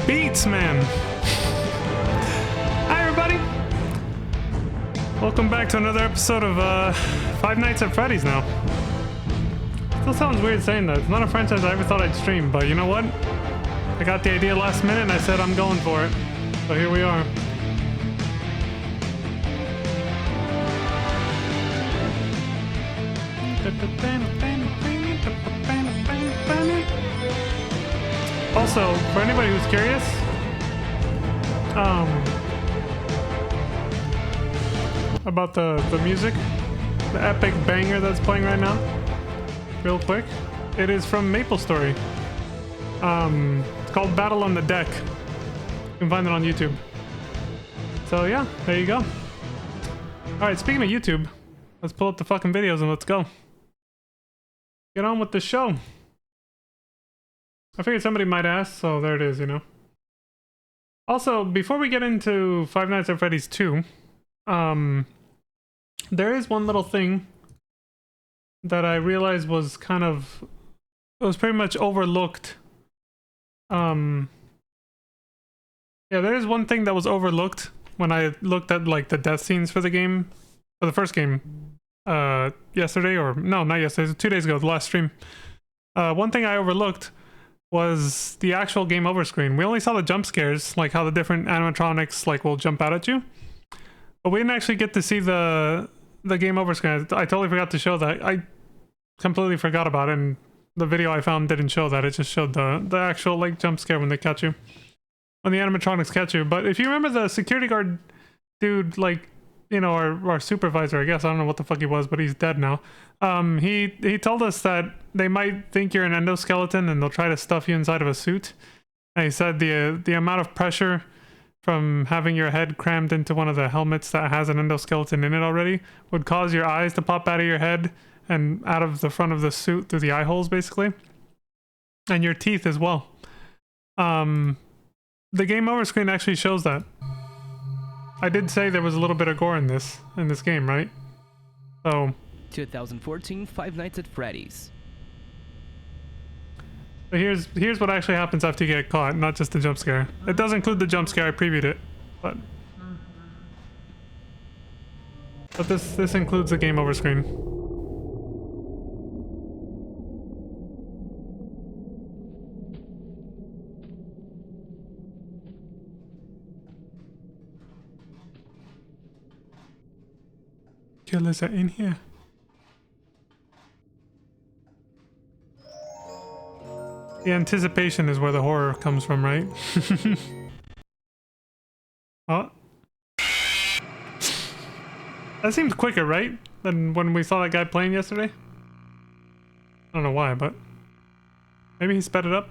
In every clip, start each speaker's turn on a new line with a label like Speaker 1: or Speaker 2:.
Speaker 1: beats, man. Hi, everybody. Welcome back to another episode of Five Nights at Freddy's now. Still sounds weird saying that. It's not a franchise I ever thought I'd stream, but you know what? I got the idea last minute and I said I'm going for it. So here we are. Also, for anybody who's curious, about the music, the epic banger that's playing right now, real quick, it is from MapleStory. It's called Battle on the Deck. You can find it on YouTube. So yeah, there you go. Alright, speaking of YouTube, let's pull up the fucking videos and let's go. Get on with the show. I figured somebody might ask, so there it is, you know. Also, before we get into Five Nights at Freddy's 2, there is one little thing that I realized was kind of... it was pretty much overlooked. Yeah, there is one thing that was overlooked when I looked at, like, the death scenes for the game, for the first game, yesterday, or... no, not yesterday, 2 days ago, the last stream. One thing I overlooked was the actual game over screen. We only saw the jump scares, like how the different animatronics like will jump out at you, but we didn't actually get to see the game over screen. I totally forgot to show that. I completely forgot about it, and the video I found didn't show that. It just showed the actual like jump scare when they catch you, when the animatronics catch you. But if you remember the security guard dude, like, you know, our supervisor, I guess, I don't know what the fuck he was, but he's dead now. He told us that they might think you're an endoskeleton and they'll try to stuff you inside of a suit. And he said the amount of pressure from having your head crammed into one of the helmets that has an endoskeleton in it already would cause your eyes to pop out of your head and out of the front of the suit through the eye holes, basically. And your teeth as well. The game over screen actually shows that. I did say there was a little bit of gore in this game, right? So
Speaker 2: 2014 Five Nights at Freddy's.
Speaker 1: So here's what actually happens after you get caught, not just the jump scare. It does include the jump scare, I previewed it, but this includes the game over screen. Killers are in here. The anticipation is where the horror comes from, right? Oh. That seems quicker, right? Than when we saw that guy playing yesterday? I don't know why, but... maybe he sped it up?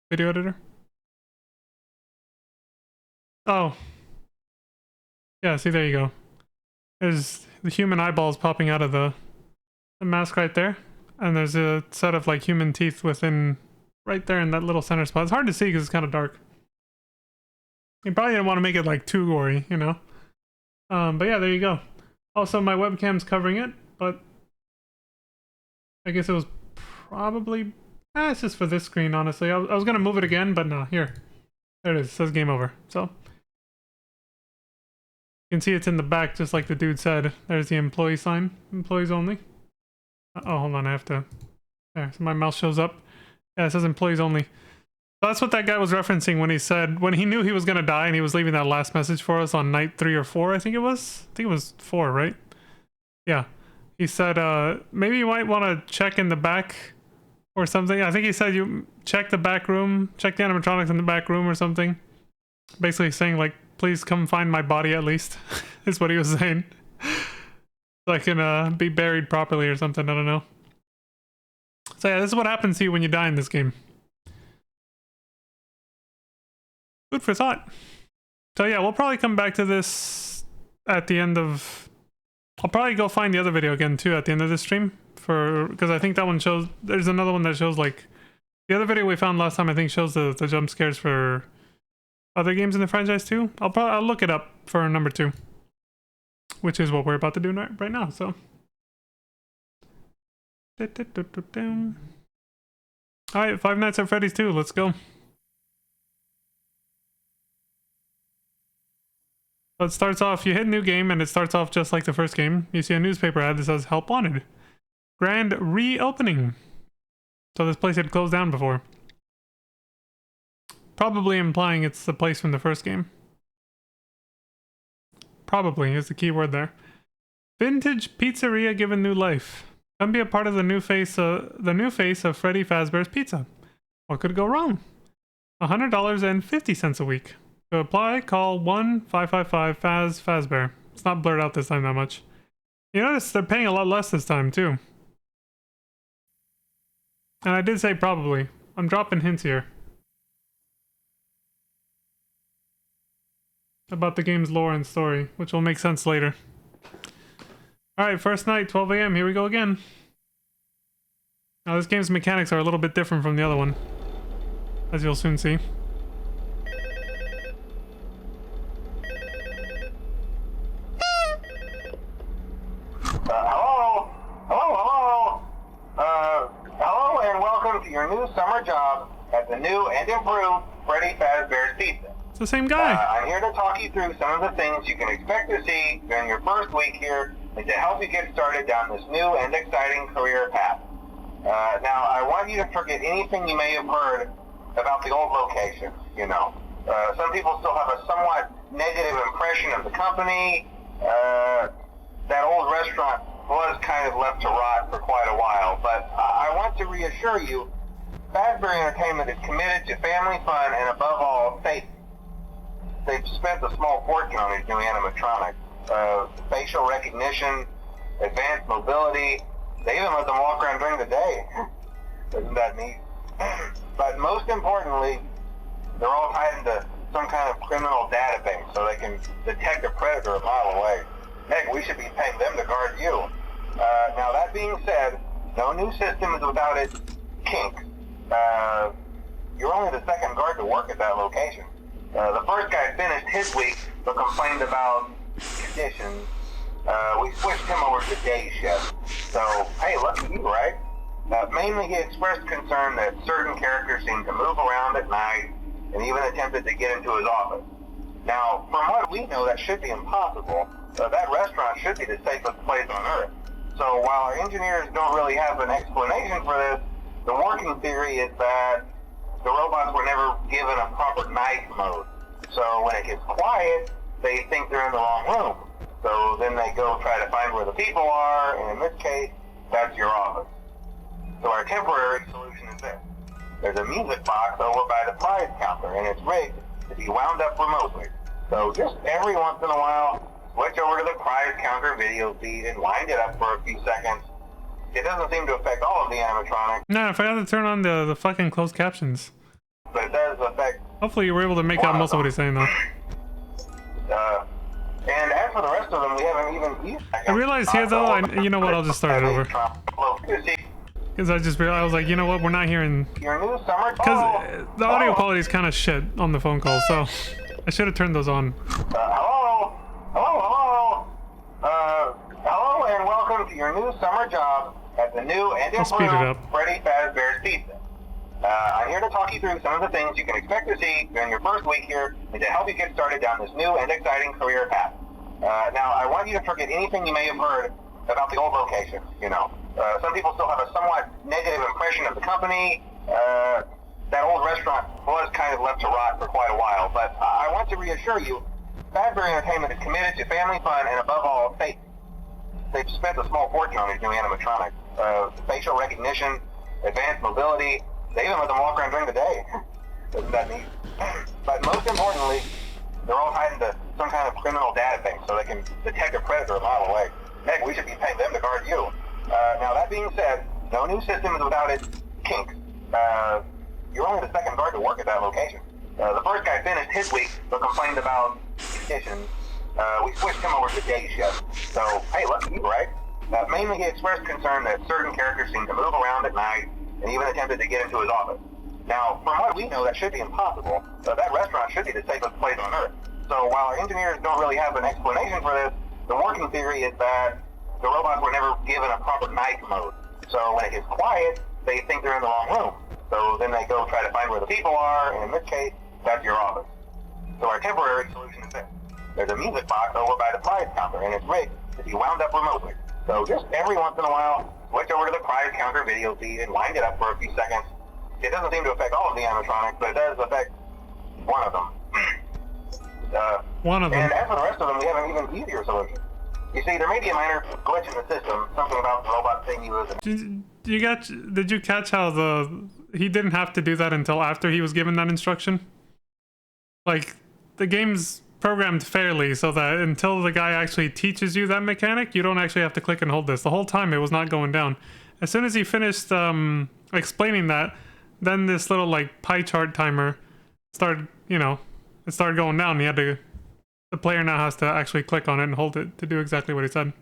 Speaker 1: Video editor? Oh. Yeah, see, there you go. There's the human eyeballs popping out of the mask right there. And there's a set of like human teeth within right there in that little center spot. It's hard to see because it's kind of dark. You probably didn't want to make it like too gory, you know? But yeah, there you go. Also, my webcam's covering it, but I guess it was probably... it's just for this screen, honestly. I was going to move it again, but no, here. There it is. It says game over. So you can see it's in the back, just like the dude said. There's the employee sign. Employees only. Oh, hold on, I have to... there, so my mouse shows up. Yeah, it says employees only. So that's what that guy was referencing when he said... when he knew he was gonna die and he was leaving that last message for us on night 3 or 4, I think it was? I think it was 4, right? Yeah. He said, maybe you might want to check in the back or something. I think he said you check the back room, check the animatronics in the back room or something. Basically saying, like, please come find my body at least, is what he was saying. So I can be buried properly or something, I don't know. So yeah, this is what happens to you when you die in this game. Food for thought. So yeah, we'll probably come back to this at the end of... I'll probably go find the other video again too at the end of this stream. Because I think that one shows... there's another one that shows like... the other video we found last time I think shows the jump scares for other games in the franchise too. I'll look it up for number 2. Which is what we're about to do right now, so... Alright, Five Nights at Freddy's 2, let's go. So it starts off, you hit new game and it starts off just like the first game. You see a newspaper ad that says help wanted. Grand reopening. So this place had closed down before. Probably implying it's the place from the first game. Probably is the key word there. Vintage pizzeria given new life. Come be a part of the new face of Freddy Fazbear's Pizza. What could go wrong? $100.50 a week. To apply, call 1-555-FAZBEAR. It's not blurred out this time that much. You notice they're paying a lot less this time too. And I did say probably. I'm dropping hints here about the game's lore and story, which will make sense later. Alright, first night, 12 a.m. Here we go again. Now this game's mechanics are a little bit different from the other one, as you'll soon see.
Speaker 3: Hello and welcome to your new summer job at the new and improved Freddy Fazbear's Pizza.
Speaker 1: It's the same guy.
Speaker 3: I'm here to talk you through some of the things you can expect to see during your first week here and to help you get started down this new and exciting career path. Now, I want you to forget anything you may have heard about the old location, you know. Some people still have a somewhat negative impression of the company. That old restaurant was kind of left to rot for quite a while, but I want to reassure you, Fazbear Entertainment is committed to family fun and above all, safety. They've spent a small fortune on these new animatronics. Facial recognition, advanced mobility, they even let them walk around during the day. Isn't that neat? But most importantly, they're all tied into some kind of criminal database so they can detect a predator a mile away. Heck, we should be paying them to guard you. Now that being said, no new system is without its kinks. You're only the second guard to work at that location. The first guy finished his week but complained about conditions. We switched him over to day shift. So, hey, lucky you, right? Mainly he expressed concern that certain characters seemed to move around at night and even attempted to get into his office. Now, from what we know, that should be impossible. That restaurant should be the safest place on Earth. So while our engineers don't really have an explanation for this, the working theory is that the robots were never given a proper night mode. So when it gets quiet, they think they're in the wrong room. So then they go try to find where the people are, and in this case, that's your office. So our temporary solution is this. There's a music box over by the prize counter, and it's rigged to be wound up remotely. So just every once in a while, switch over to the prize counter video feed and wind it up for a few seconds. It doesn't seem to affect all of the animatronics.
Speaker 1: No, I forgot to turn on the fucking closed captions.
Speaker 3: But it does affect...
Speaker 1: Hopefully you were able to make out most of what he's saying though.
Speaker 3: And as for the rest of them, we haven't even used...
Speaker 1: I realized here though, you know what, I'll just start it over. Because I just realized, I was like, you know what, we're not hearing...
Speaker 3: Your new summer...
Speaker 1: Because the audio quality is kind of shit on the phone call, so I should have turned those on.
Speaker 3: Hello and welcome to your new summer job at the new and improved Freddy Fazbear's Pizza. I'm here to talk you through some of the things you can expect to see during your first week here and to help you get started down this new and exciting career path. Now, I want you to forget anything you may have heard about the old location, you know. Some people still have a somewhat negative impression of the company. That old restaurant was kind of left to rot for quite a while, but I want to reassure you, Fazbear Entertainment is committed to family fun and above all, safety. They've spent a small fortune on these new animatronics. Facial recognition, advanced mobility, they even let them walk around during the day. Isn't that neat? But most importantly, they're all tied into some kind of criminal database so they can detect a predator a mile away. Heck, we should be paying them to guard you. Now that being said, no new system is without its kinks. You're only the second guard to work at that location. The first guy finished his week but complained about conditions. We switched him over to day shift. So, hey, lucky you, right? Mainly he expressed concern that certain characters seem to move around at night and even attempted to get into his office. Now, from what we know, that should be impossible. That restaurant should be the safest place on Earth. So while our engineers don't really have an explanation for this, the working theory is that the robots were never given a proper night mode. So when it gets quiet, they think they're in the wrong room. So then they go try to find where the people are, and in this case, that's your office. So our temporary solution is this. there's a music box over by the prize counter, and it's rigged to be wound up remotely. So just every once in a while, switch over to the prize counter video feed and wind it up for a few seconds. It doesn't seem to affect all of the animatronics, but it does affect one of them.
Speaker 1: One of them.
Speaker 3: And as for the rest of them, we have an even easier solution. You see, there may be a minor glitch in the system, something about the robot thing you was.
Speaker 1: Did you catch how he didn't have to do that until after he was given that instruction? Like, the game's programmed fairly so that until the guy actually teaches you that mechanic, you don't actually have to click and hold this. The whole time it was not going down. As soon as he finished explaining that, then this little like pie chart timer started, it started going down. The player now has to actually click on it and hold it to do exactly what he said.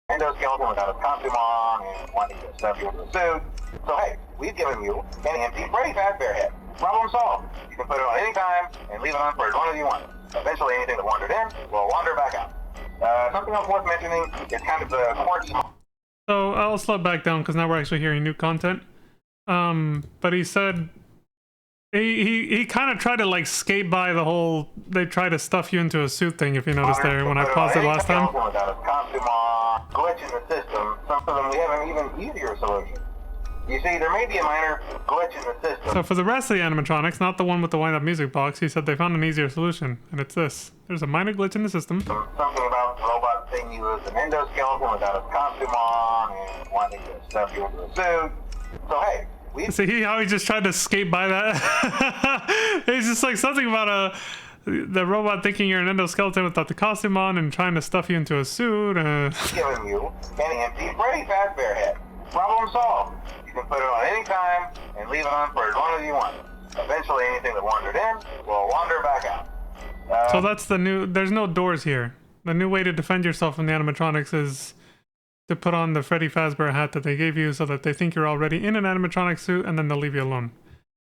Speaker 3: Endoskeleton without a costume on and wanting to stuff you into a suit. So hey, we've given you an empty Freddy Fazbear head. Problem solved. You can put it on any time and leave it on for as long as you want. Eventually anything that wandered in will wander back out. Something else worth mentioning is kind of the quirky.
Speaker 1: So I'll slow back down because now we're actually hearing new content. But he said he kind of tried to like skate by the whole they try to stuff you into a suit thing, if you noticed there when I paused it last time.
Speaker 3: Without a costume on, glitch in the system, something that we have an even easier solution. You see, there may be a minor glitch in the system.
Speaker 1: So for the rest of the animatronics, not the one with the wind-up music box, he said they found an easier solution, and it's this. There's a minor glitch in the system.
Speaker 3: Something about the robot thing you was an endoskeleton without a costume on and wanting to stuff you into a suit. So hey,
Speaker 1: see how he just tried to skate by that? It's just like something about the robot thinking you're an endoskeleton without the costume on and trying to stuff you into a suit.
Speaker 3: Giving you an empty Freddy Fazbear head. Problem solved. You can put it on any time and leave it on for as long as you want. Eventually anything that wandered in will wander back out.
Speaker 1: So that's the new, there's no doors here. The new way to defend yourself from the animatronics is to put on the Freddy Fazbear hat that they gave you so that they think you're already in an animatronic suit and then they'll leave you alone.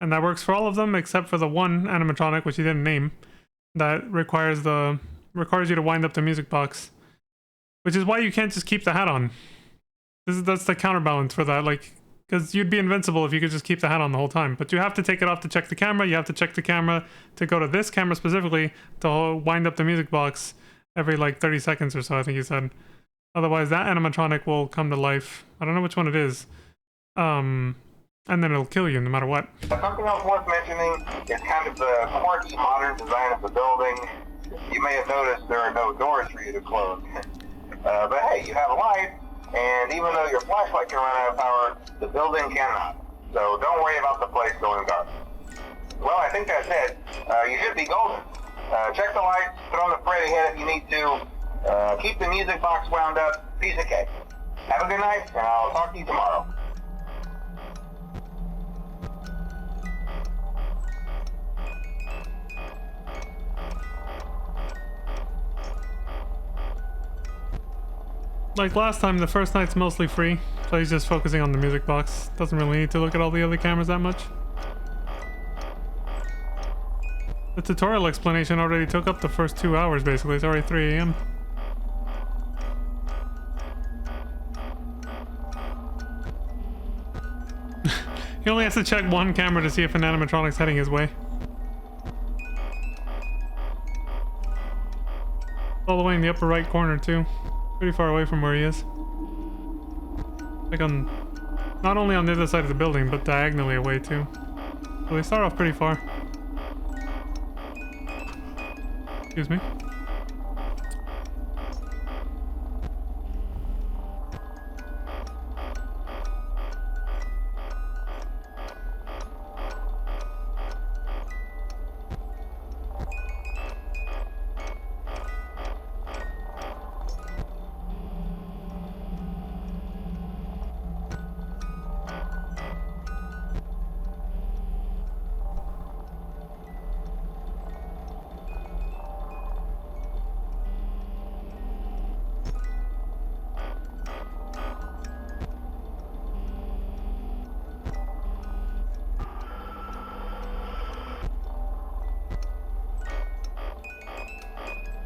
Speaker 1: And that works for all of them except for the one animatronic, which he didn't name, that requires you to wind up the music box. Which is why you can't just keep the hat on. That's the counterbalance for that, like, because you'd be invincible if you could just keep the hat on the whole time. But you have to take it off to check the camera, you have to check the camera to go to this camera specifically to wind up the music box every like 30 seconds or so, I think he said. Otherwise that animatronic will come to life. I don't know which one it is. And then it'll kill you no matter what.
Speaker 3: Something else worth mentioning is kind of the quirky modern design of the building. You may have noticed there are no doors for you to close. But hey, you have a light. And even though your flashlight can run out of power, the building cannot. So don't worry about the place going dark. Well, I think that's it. You should be golden. Check the lights, put on the Freddy head if you need to. Keep the music box wound up. Piece of cake. Have a good night, and I'll talk to you tomorrow.
Speaker 1: Like last time, the first night's mostly free, so he's just focusing on the music box. Doesn't really need to look at all the other cameras that much. The tutorial explanation already took up the first 2 hours, basically. It's already 3 AM. He only has to check one camera to see if an animatronic's heading his way. All the way in the upper right corner, too. Pretty far away from where he is. Like on... not only on the other side of the building, but diagonally away too. So they start off pretty far. Excuse me.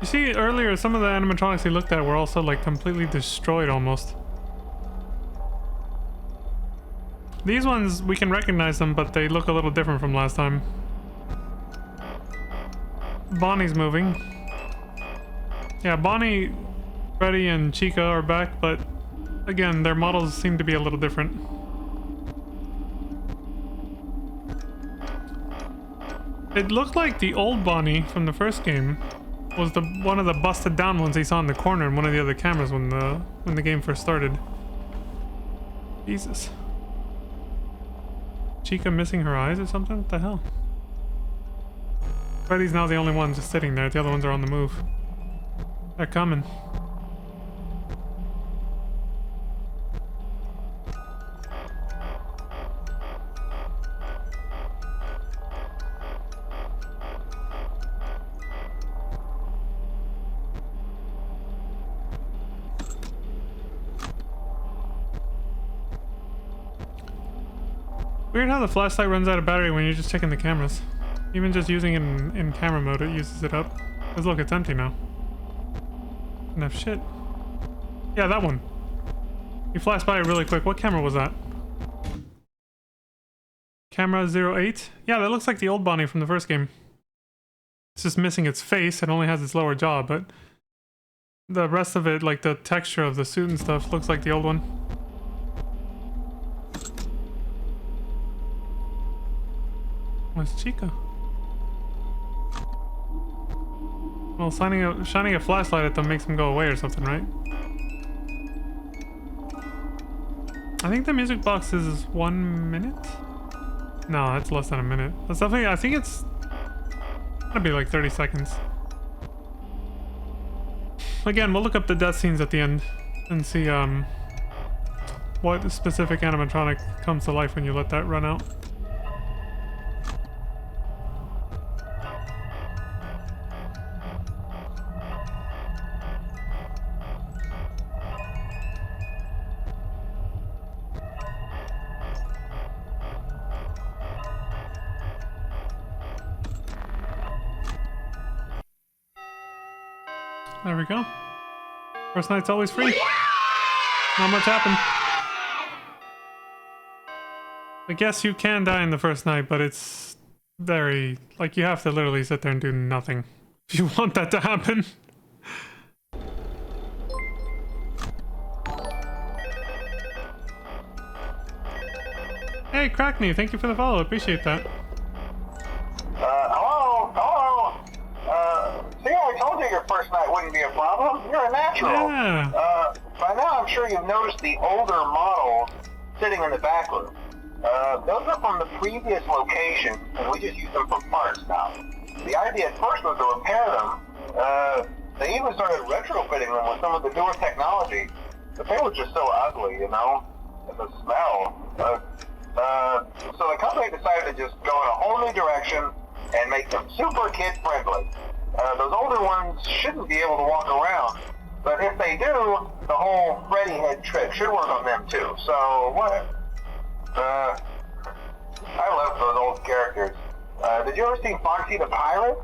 Speaker 1: You see, earlier, some of the animatronics he looked at were also, like, completely destroyed almost. These ones, we can recognize them, but they look a little different from last time. Bonnie's moving. Yeah, Bonnie, Freddy, and Chica are back, but again, their models seem to be a little different. It looked like the old Bonnie from the first game was one of the busted down ones he saw in the corner in one of the other cameras when the game first started. Jesus. Chica missing her eyes or something? What the hell? Freddy's now the only one just sitting there. The other ones are on the move. They're coming. Weird how the flashlight runs out of battery when you're just checking the cameras. Even just using it in camera mode, it uses it up. Because look, it's empty now. Enough shit. Yeah, that one. You flashed by it really quick. What camera was that? Camera 08? Yeah, that looks like the old Bonnie from the first game. It's just missing its face. It only has its lower jaw, but the rest of it, like the texture of the suit and stuff, looks like the old one. Where's Chica? Well, shining a flashlight at them makes them go away or something, right? I think the music box is 1 minute? No, that's less than a minute. That's definitely, I think it's gonna be like 30 seconds. Again, we'll look up the death scenes at the end and see what specific animatronic comes to life when you let that run out. There we go. First night's always free. Not much happened. I guess you can die in the first night, but it's very... like, you have to literally sit there and do nothing if you want that to happen. Hey, Crackney, thank you for the follow. Appreciate that.
Speaker 3: See, I told you your first night wouldn't be a problem. You're a natural.
Speaker 1: Yeah.
Speaker 3: By now, I'm sure you've noticed the older models sitting in the back room. Those are from the previous location, and we just use them for parts now. The idea at first was to repair them. They even started retrofitting them with some of the newer technology, but they were just so ugly, you know? And the smell. So the company decided to just go in a whole new direction and make them super kid-friendly. Those older ones shouldn't be able to walk around, but if they do, the whole Freddy head trick should work on them too. So, what? I love those old characters. Did you ever see Foxy the Pirate?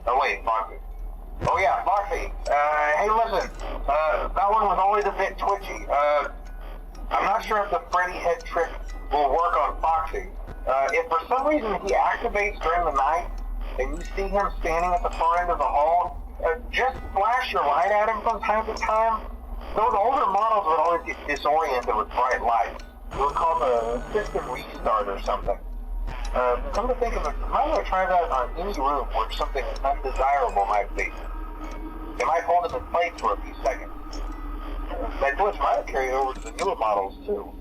Speaker 3: Oh wait, Foxy. Oh yeah, Foxy. Hey listen, that one was always a bit twitchy. I'm not sure if the Freddy head trick will work on Foxy. If for some reason he activates during the night, and you see him standing at the far end of the hall, just flash your light at him from time to time. Those older models would always get disoriented with bright lights. It was called a system restart or something. Come to think of it, you might want to try that on any room where something undesirable might be. It might hold him in place for a few seconds. That glitch might have carried over to the newer models too.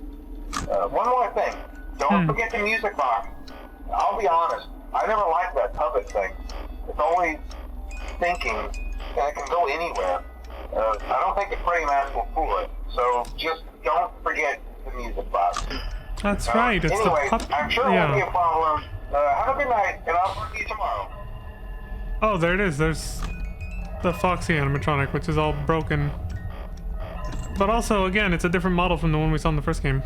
Speaker 3: One more thing. Don't forget the music box. I'll be honest. I never liked that puppet thing. It's always thinking, and it can go anywhere. I don't think the Freddy mask will fool it, so just don't forget the music box.
Speaker 1: That's right, it's
Speaker 3: anyway,
Speaker 1: the
Speaker 3: I'm sure it won't be a problem. Have a good night, and I'll talk to you tomorrow.
Speaker 1: Oh, there it is. There's the Foxy animatronic, which is all broken. But also, again, it's a different model from the one we saw in the first game.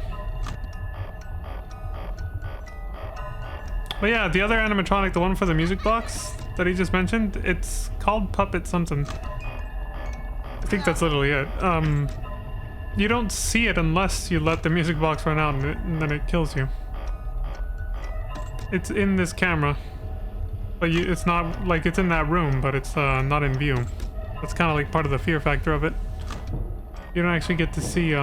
Speaker 1: But yeah, the other animatronic, the one for the music box that he just mentioned, it's called Puppet something. I think that's literally it. You don't see it unless you let the music box run out and then it kills you. It's in this camera. But it's not, like, it's in that room, but it's not in view. That's kind of like part of the fear factor of it. You don't actually get to see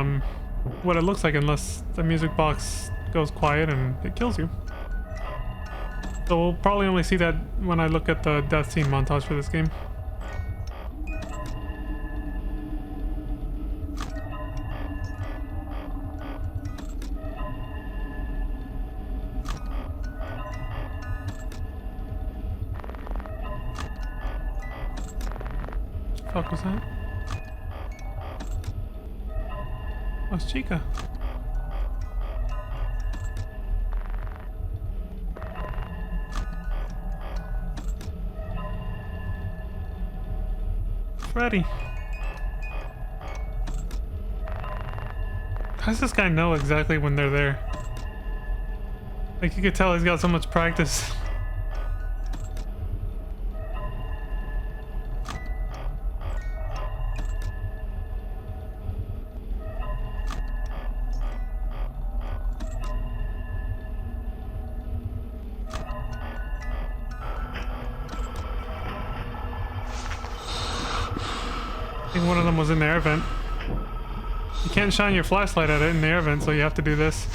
Speaker 1: what it looks like unless the music box goes quiet and it kills you. So we'll probably only see that when I look at the death scene montage for this game. What the fuck was that? Oh, it's Chica. Freddy. How does this guy know exactly when they're there? Like, you could tell he's got so much practice. I think one of them was in the air vent. You can't shine your flashlight at it in the air vent, so you have to do this.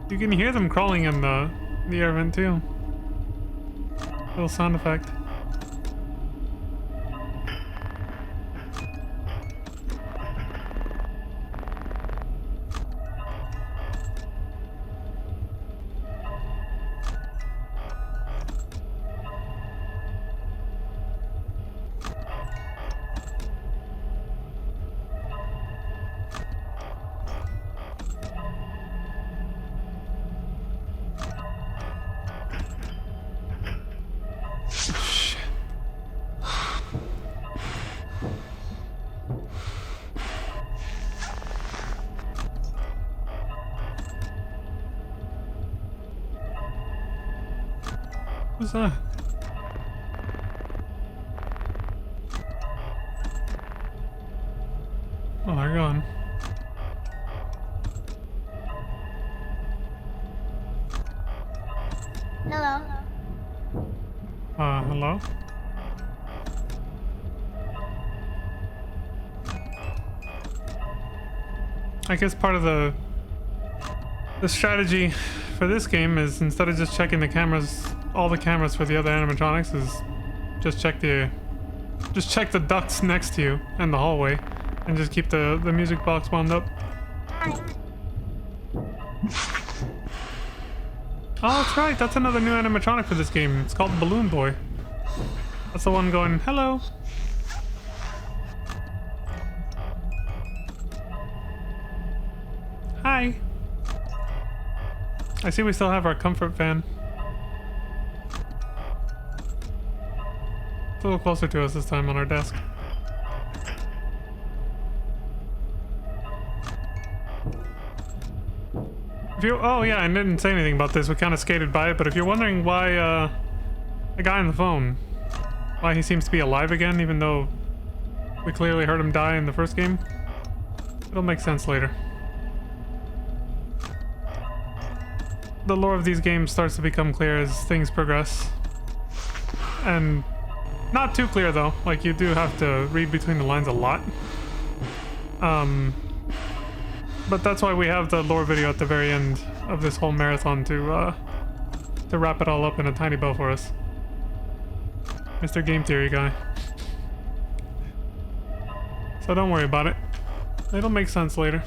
Speaker 1: You can hear them crawling in the air vent too. Little sound effect. What's that? Oh, they're gone.
Speaker 4: Hello.
Speaker 1: Hello? I guess part of the strategy for this game is, instead of just checking the cameras, all the cameras for the other animatronics, is just check the ducts next to you and the hallway, and just keep the music box wound up. Oh, that's right, that's another new animatronic for this game. It's called Balloon Boy. That's the one going, hello. Hi. I see we still have our comfort fan. It's a little closer to us this time on our desk. If you, oh yeah, I didn't say anything about this. We kind of skated by it, but if you're wondering why the guy on the phone, why he seems to be alive again, even though we clearly heard him die in the first game, it'll make sense later. The lore of these games starts to become clear as things progress. And not too clear though, like you do have to read between the lines a lot. But that's why we have the lore video at the very end of this whole marathon to wrap it all up in a tiny bow for us. Mr. Game Theory guy. So don't worry about it. It'll make sense later.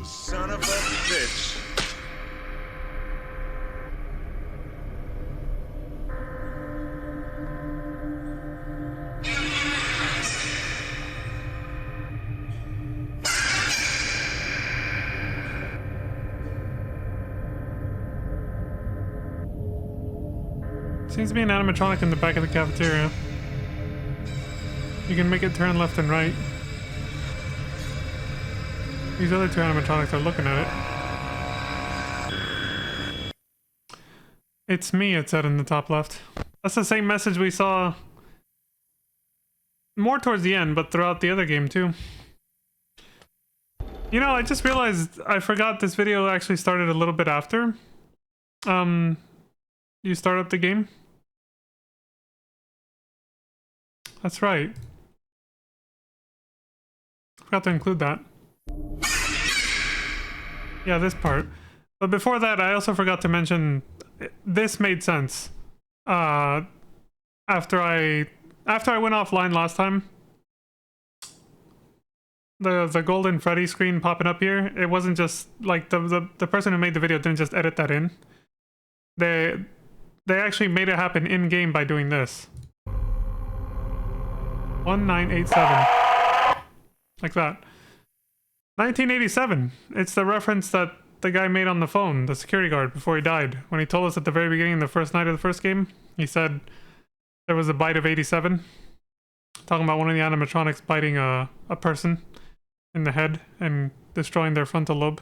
Speaker 5: Son of a bitch.
Speaker 1: Seems to be an animatronic in the back of the cafeteria. You can make it turn left and right. These other two animatronics are looking at it. It's me, it said in the top left. That's the same message we saw more towards the end, but throughout the other game too. You know, I just realized I forgot this video actually started a little bit after. You start up the game? That's right. Forgot to include that. Yeah, this part. But before that, I also forgot to mention this made sense. After I went offline last time, the golden Freddy screen popping up here, it wasn't just like the person who made the video didn't just edit that in. They actually made it happen in game by doing this. 1987. Like that. 1987. It's the reference that the guy made on the phone, the security guard, before he died. When he told us at the very beginning, the first night of the first game, he said there was a bite of 87. Talking about one of the animatronics biting a person in the head and destroying their frontal lobe.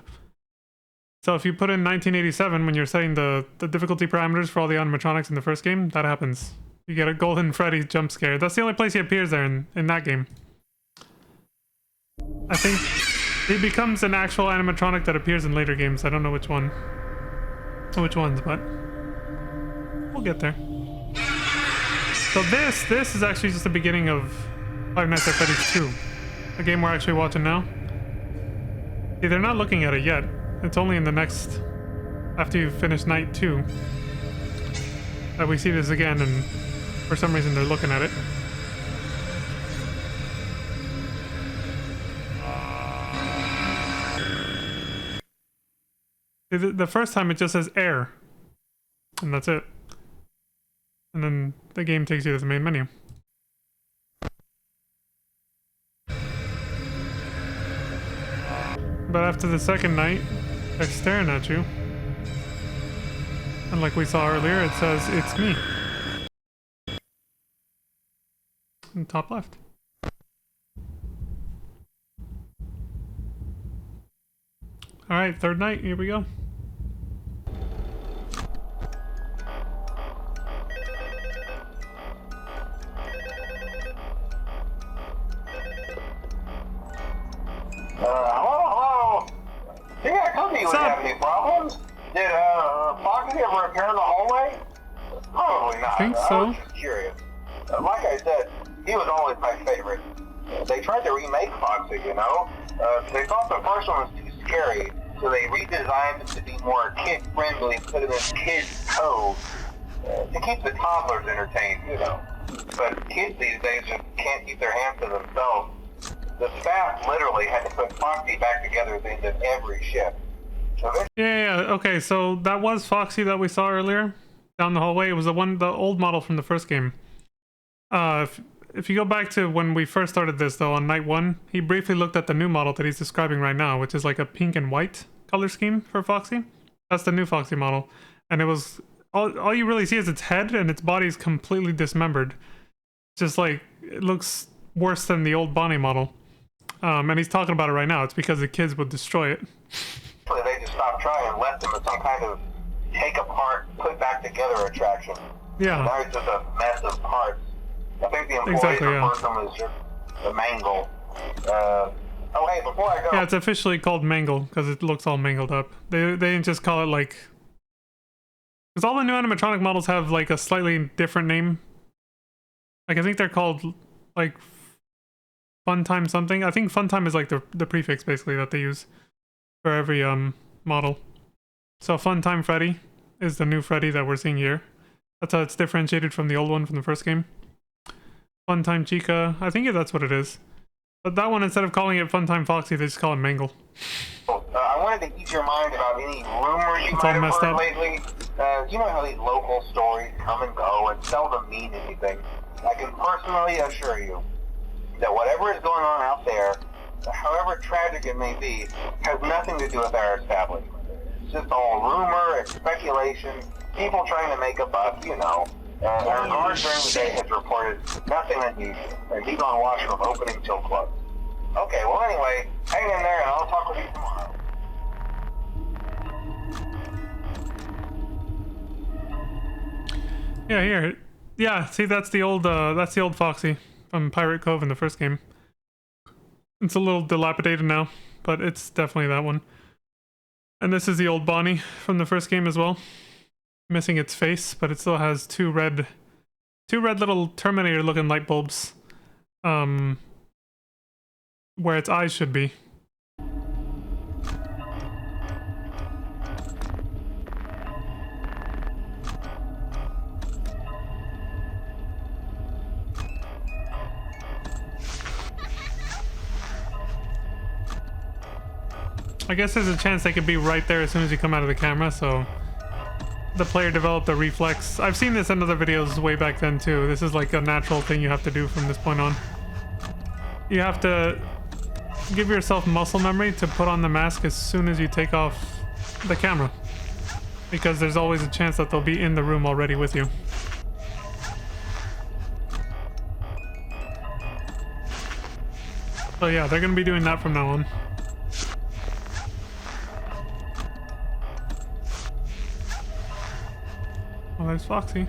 Speaker 1: So if you put in 1987 when you're setting the difficulty parameters for all the animatronics in the first game, that happens. You get a golden Freddy jump scare. That's the only place he appears there in that game. I think he becomes an actual animatronic that appears in later games. I don't know which ones, but we'll get there. So this is actually just the beginning of Five Nights at Freddy's 2, the game we're actually watching now. See, they're not looking at it yet. It's only in the next, after you finish night 2, that we see this again, and for some reason they're looking at it. The first time it just says air, and that's it. And then the game takes you to the main menu. But after the second night, they're staring at you. And like we saw earlier, it says, "It's me." In the top left. Alright, third night, here we go.
Speaker 3: Hello? Did I come to you with have any problems? Did, Foxy ever appear in the hallway? Probably not.
Speaker 1: I think so.
Speaker 3: I was just curious. Like I said, he was always my favorite. They tried to remake Foxy, you know? They thought the first one was too scary, so they redesigned it to be more kid-friendly, put him in Kids Cove, to keep the toddlers entertained, you know. But kids these days just can't keep their hands to themselves. The staff literally had to put Foxy back together at the end of every shift. So
Speaker 1: Yeah, okay, so that was Foxy that we saw earlier down the hallway. It was the old model from the first game. If you go back to when we first started this, though, on night 1, he briefly looked at the new model that he's describing right now, which is like a pink and white color scheme for Foxy. That's the new Foxy model. And it was... All you really see is its head, and its body is completely dismembered. Just like, it looks worse than the old Bonnie model. And he's talking about it right now. It's because the kids would destroy it.
Speaker 3: they just stopped trying and left him as some kind of take apart, put back together attraction.
Speaker 1: Yeah.
Speaker 3: Now he's just a mess of parts. I think the employees refer to him as just the mangle. Oh, hey, before I go...
Speaker 1: Yeah, it's officially called Mangle, because it looks all mangled up. They didn't just call it, like... Because all the new animatronic models have, like, a slightly different name. Like, I think they're called, like, Funtime something. I think Funtime is, like, the prefix, basically, that they use for every, model. So Funtime Freddy is the new Freddy that we're seeing here. That's how it's differentiated from the old one from the first game. Funtime Chica, I think that's what it is. But that one, instead of calling it Funtime Foxy, they just call it Mangle.
Speaker 3: I wanted to ease your mind about any rumors you might have heard lately. You know how these local stories come and go and seldom mean anything. I can personally assure you that whatever is going on out there, however tragic it may be, has nothing to do with our establishment. It's just all rumor and speculation, people trying to make a buck, you know. Our guard during the day has reported nothing unusual, and he's on watch from opening till close. Okay, well anyway, hang in there and I'll talk with you tomorrow.
Speaker 1: Yeah, here. Yeah, see, that's the old Foxy from Pirate Cove in the first game. It's a little dilapidated now, but it's definitely that one. And this is the old Bonnie from the first game as well. Missing its face, but it still has two red little Terminator-looking light bulbs. Where its eyes should be. I guess there's a chance they could be right there as soon as you come out of the camera, so the player developed a reflex. I've seen this in other videos way back then too. This is like a natural thing you have to do from this point on. You have to give yourself muscle memory to put on the mask as soon as you take off the camera, because there's always a chance that they'll be in the room already with you. So yeah, they're gonna be doing that from now on. Oh, there's Foxy.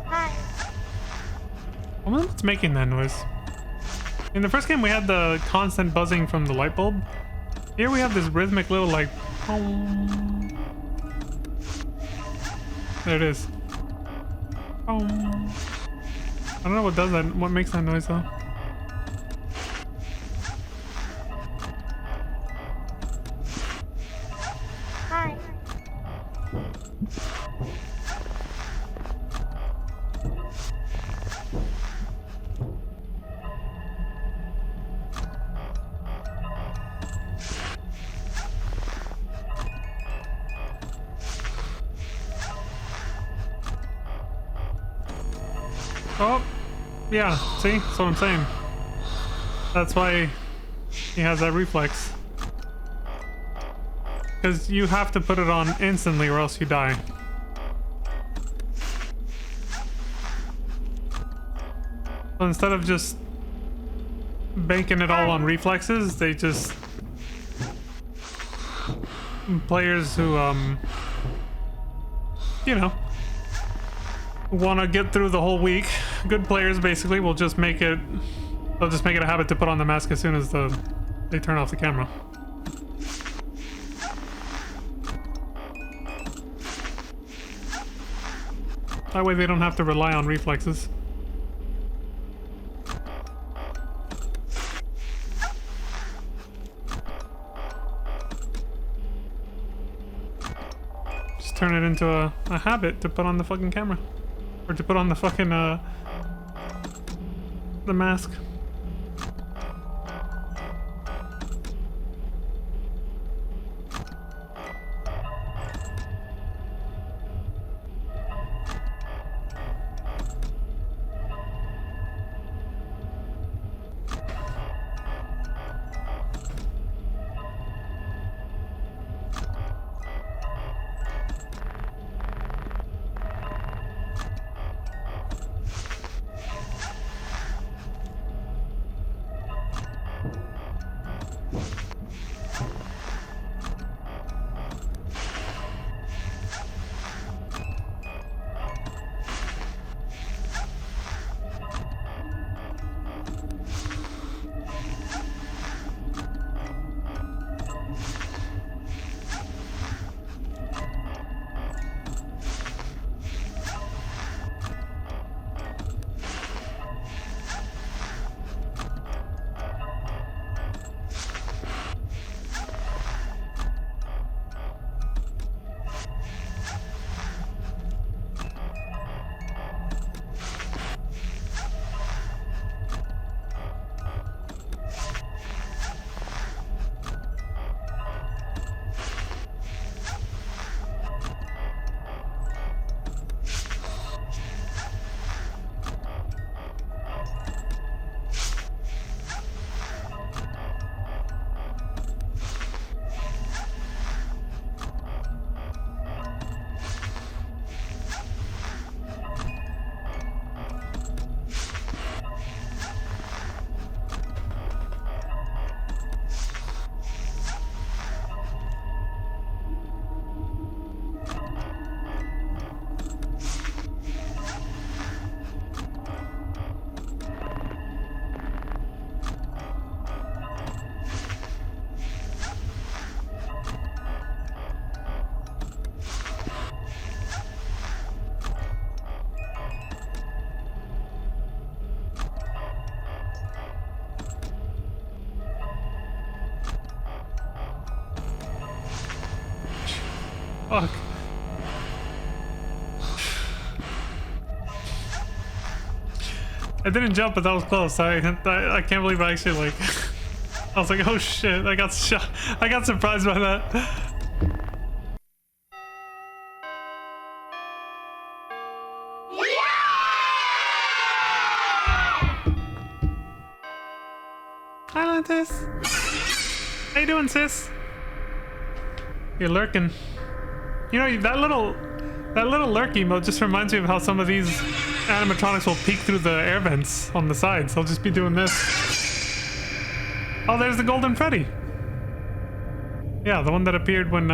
Speaker 1: Hi. I wonder what's making that noise. In the first game, we had the constant buzzing from the light bulb. Here we have this rhythmic little like. There it is. I don't know what does that. What makes that noise though?
Speaker 4: Hi.
Speaker 1: Oh, yeah, see? That's what I'm saying. That's why he has that reflex. Because you have to put it on instantly or else you die. So instead of just banking it all on reflexes, they just... Players who, you know, want to get through the whole week. Good players basically will just make it... They'll just make it a habit to put on the mask as soon as they turn off the camera. That way they don't have to rely on reflexes. Just turn it into a habit to put on the fucking camera. Or to put on the fucking, the mask. Fuck. I didn't jump, but that was close. I can't believe I actually like. I was like, oh shit! I got shot. I got surprised by that. Hi, Lantis. How you doing, sis? You're lurking. You know that little lurk emote just reminds me of how some of these animatronics will peek through the air vents on the sides. I'll just be doing this. Oh, there's the golden Freddy. Yeah, the one that appeared when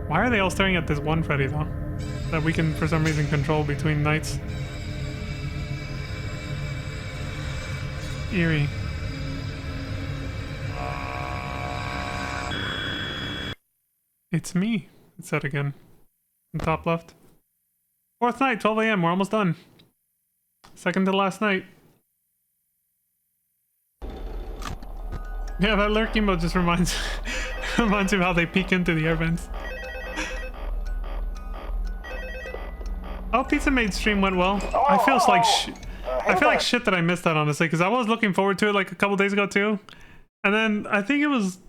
Speaker 1: why are they all staring at this one Freddy though? That we can for some reason control between nights. Eerie. It's me, it said again. In top left. Fourth night, 12 a.m. We're almost done. Second to last night. Yeah, that lurk emote just reminds reminds me of how they peek into the air vents. Oh, Pizza Maid's stream went well. I feel like I feel like shit that I missed that, honestly, because I was looking forward to it like a couple days ago too, and then I think it was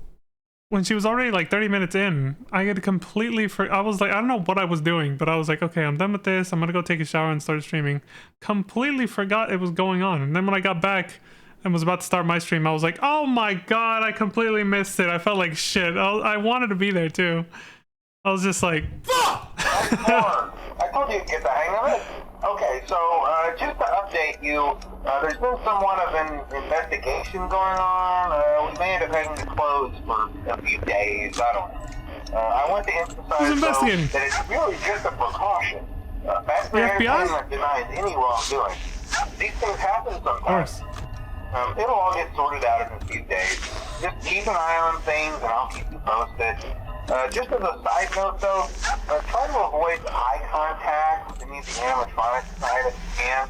Speaker 1: when she was already like 30 minutes in, I had completely I was like, I don't know what I was doing, but I was like, okay, I'm done with this. I'm gonna go take a shower and start streaming. Completely forgot it was going on, and then when I got back and was about to start my stream, I was like, oh my god, I completely missed it. I felt like shit. I wanted to be there too. I was just like, fuck!
Speaker 3: I told you to get the hang of it. Okay, so just to update you, there's been somewhat of an investigation going on. We may end up having to close for a few days. I don't know. I want to emphasize though, that it's really just a precaution. Fast Food Entertainment denies any wrongdoing. These things happen sometimes. It'll all get sorted out in a few days. Just keep an eye on things and I'll keep you posted. Just as a side note though, try to avoid eye contact with any of the animatronic side if you can.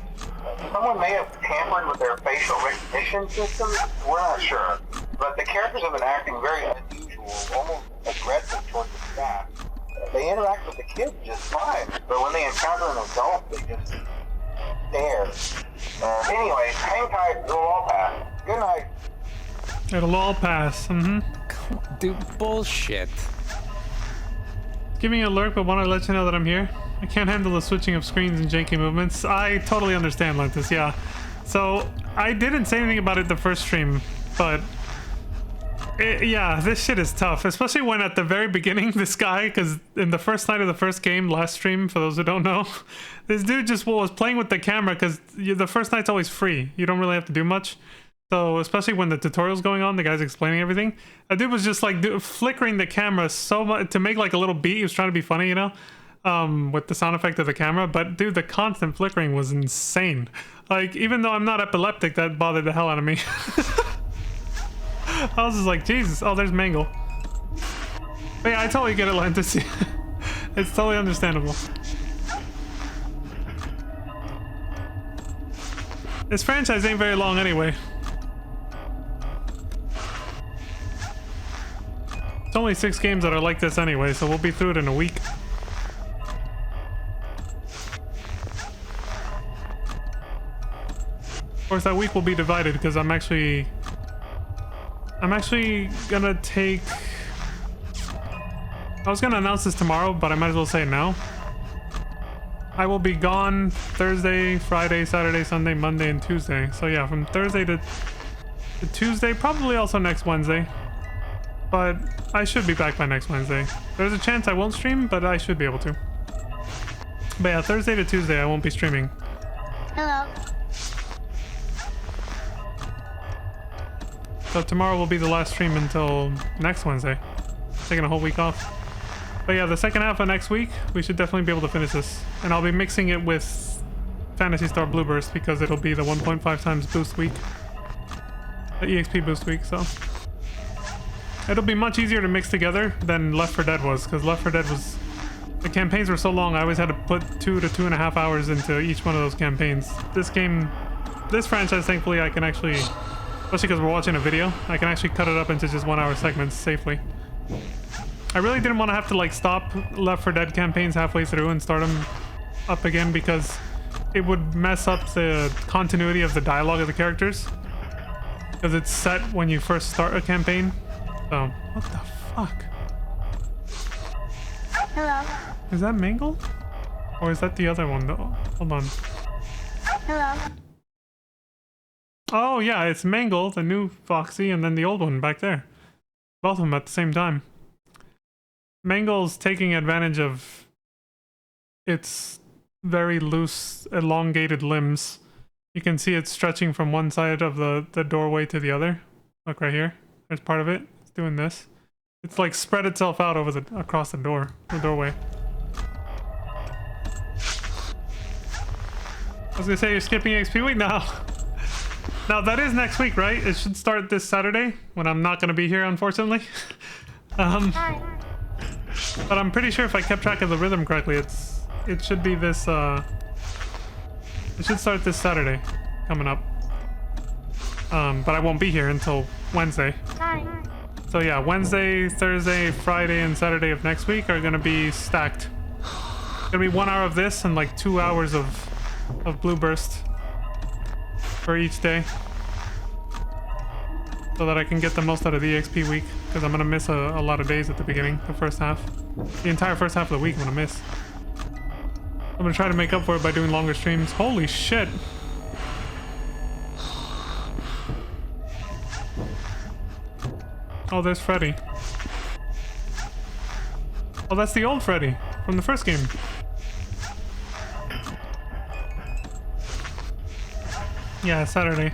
Speaker 3: Someone may have tampered with their facial recognition system, we're not sure. But the characters have been acting very unusual, almost aggressive towards the staff. They interact with the kids just fine, but when they encounter an adult, they just stare. Anyway, hang tight, it'll all pass. Good night.
Speaker 1: It'll all pass,
Speaker 4: Dude, bullshit.
Speaker 1: Give me a lurk, but want to let you know that I'm here. I can't handle the switching of screens and janky movements. I totally understand, Lentis, yeah. So, I didn't say anything about it the first stream, but yeah, this shit is tough, especially when at the very beginning, this guy, because in the first night of the first game, last stream, for those who don't know, this dude just was playing with the camera, because the first night's always free. You don't really have to do much. So, especially when the tutorial's going on, the guy's explaining everything. A dude was just like flickering the camera so much to make like a little beat. He was trying to be funny, you know, with the sound effect of the camera. But dude, the constant flickering was insane. Like, even though I'm not epileptic, that bothered the hell out of me. I was just like, Jesus. Oh, there's Mangle. But yeah, I totally get it, Lantis. It's totally understandable. This franchise ain't very long anyway. It's only 6 games that are like this anyway, so we'll be through it in a week. Of course, that week will be divided because I'm actually gonna take... I was gonna announce this tomorrow, but I might as well say it now. I will be gone Thursday, Friday, Saturday, Sunday, Monday, and Tuesday. So yeah, from Thursday to Tuesday, probably also next Wednesday. But I should be back by next Wednesday. There's a chance I won't stream, but I should be able to. But yeah, Thursday to Tuesday I won't be streaming.
Speaker 5: Hello.
Speaker 1: So tomorrow will be the last stream until next Wednesday. Taking a whole week off. But yeah, the second half of next week, we should definitely be able to finish this. And I'll be mixing it with Phantasy Star Blueburst because it'll be the 1.5 times boost week. The EXP boost week, so... It'll be much easier to mix together than Left 4 Dead was, because Left 4 Dead was... The campaigns were so long, I always had to put 2 to 2.5 hours into each one of those campaigns. This game... This franchise, thankfully, I can actually... Especially because we're watching a video, I can actually cut it up into just 1 hour segments safely. I really didn't want to have to like stop Left 4 Dead campaigns halfway through and start them up again because it would mess up the continuity of the dialogue of the characters. Because it's set when you first start a campaign. So, what the fuck?
Speaker 5: Hello.
Speaker 1: Is that Mangle? Or is that the other one though? Hold on.
Speaker 5: Hello.
Speaker 1: Oh yeah, it's Mangle, the new Foxy, and then the old one back there. Both of them at the same time. Mangle's taking advantage of its very loose, elongated limbs. You can see it stretching from one side of the doorway to the other. Look right here. There's part of it. It's doing this. It's like spread itself out over across the doorway. I was gonna say you're skipping XP week now. Now that is next week, right? It should start this Saturday when I'm not gonna be here, unfortunately.
Speaker 5: Hi.
Speaker 1: But I'm pretty sure if I kept track of the rhythm correctly, it should be this. It should start this Saturday, coming up. But I won't be here until Wednesday.
Speaker 5: Hi.
Speaker 1: So yeah, Wednesday, Thursday, Friday, and Saturday of next week are gonna be stacked. Gonna be 1 hour of this and like 2 hours of Blue Burst for each day, so that I can get the most out of the EXP week. Because I'm gonna miss a lot of days at the beginning, the first half, the entire first half of the week. I'm gonna miss. I'm gonna try to make up for it by doing longer streams. Holy shit! Oh, there's Freddy. Oh, that's the old Freddy from the first game. Yeah, Saturday.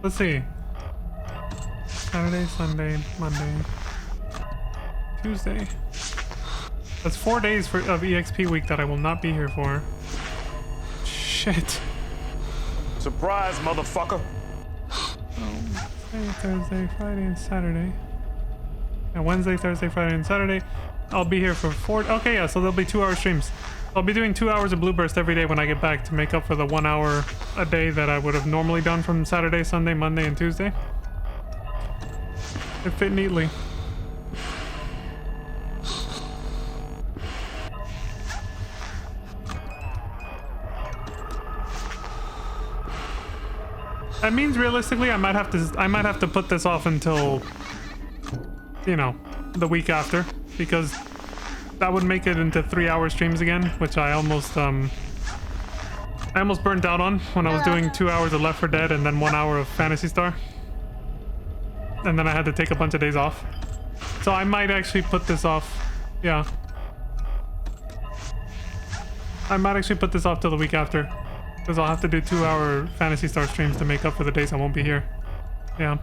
Speaker 1: Let's see. Saturday, Sunday, Monday, Tuesday. That's 4 days of EXP week that I will not be here for. Shit.
Speaker 6: Surprise, motherfucker.
Speaker 1: Wednesday, Thursday, Friday, and Saturday. And Wednesday, Thursday, Friday, and Saturday. I'll be here for 4. Okay, yeah, so there'll be 2 hour streams. I'll be doing 2 hours of Blue Burst every day when I get back to make up for the 1 hour a day that I would have normally done from Saturday, Sunday, Monday, and Tuesday. It fit neatly. That means realistically I might have to put this off until, you know, the week after, because that would make it into 3 hour streams again, which I almost burnt out on when I was doing 2 hours of Left 4 Dead and then 1 hour of Phantasy Star. And then I had to take a bunch of days off. So I might actually put this off. Yeah. I might actually put this off till the week after. Because I'll have to do 2 hour Phantasy Star streams to make up for the days I won't be here. Yeah.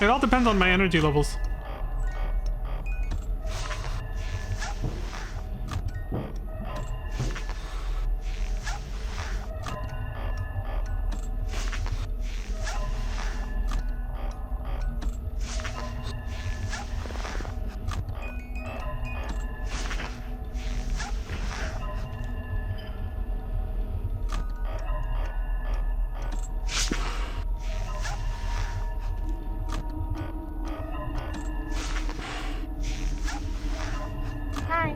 Speaker 1: It all depends on my energy levels.
Speaker 5: Hi.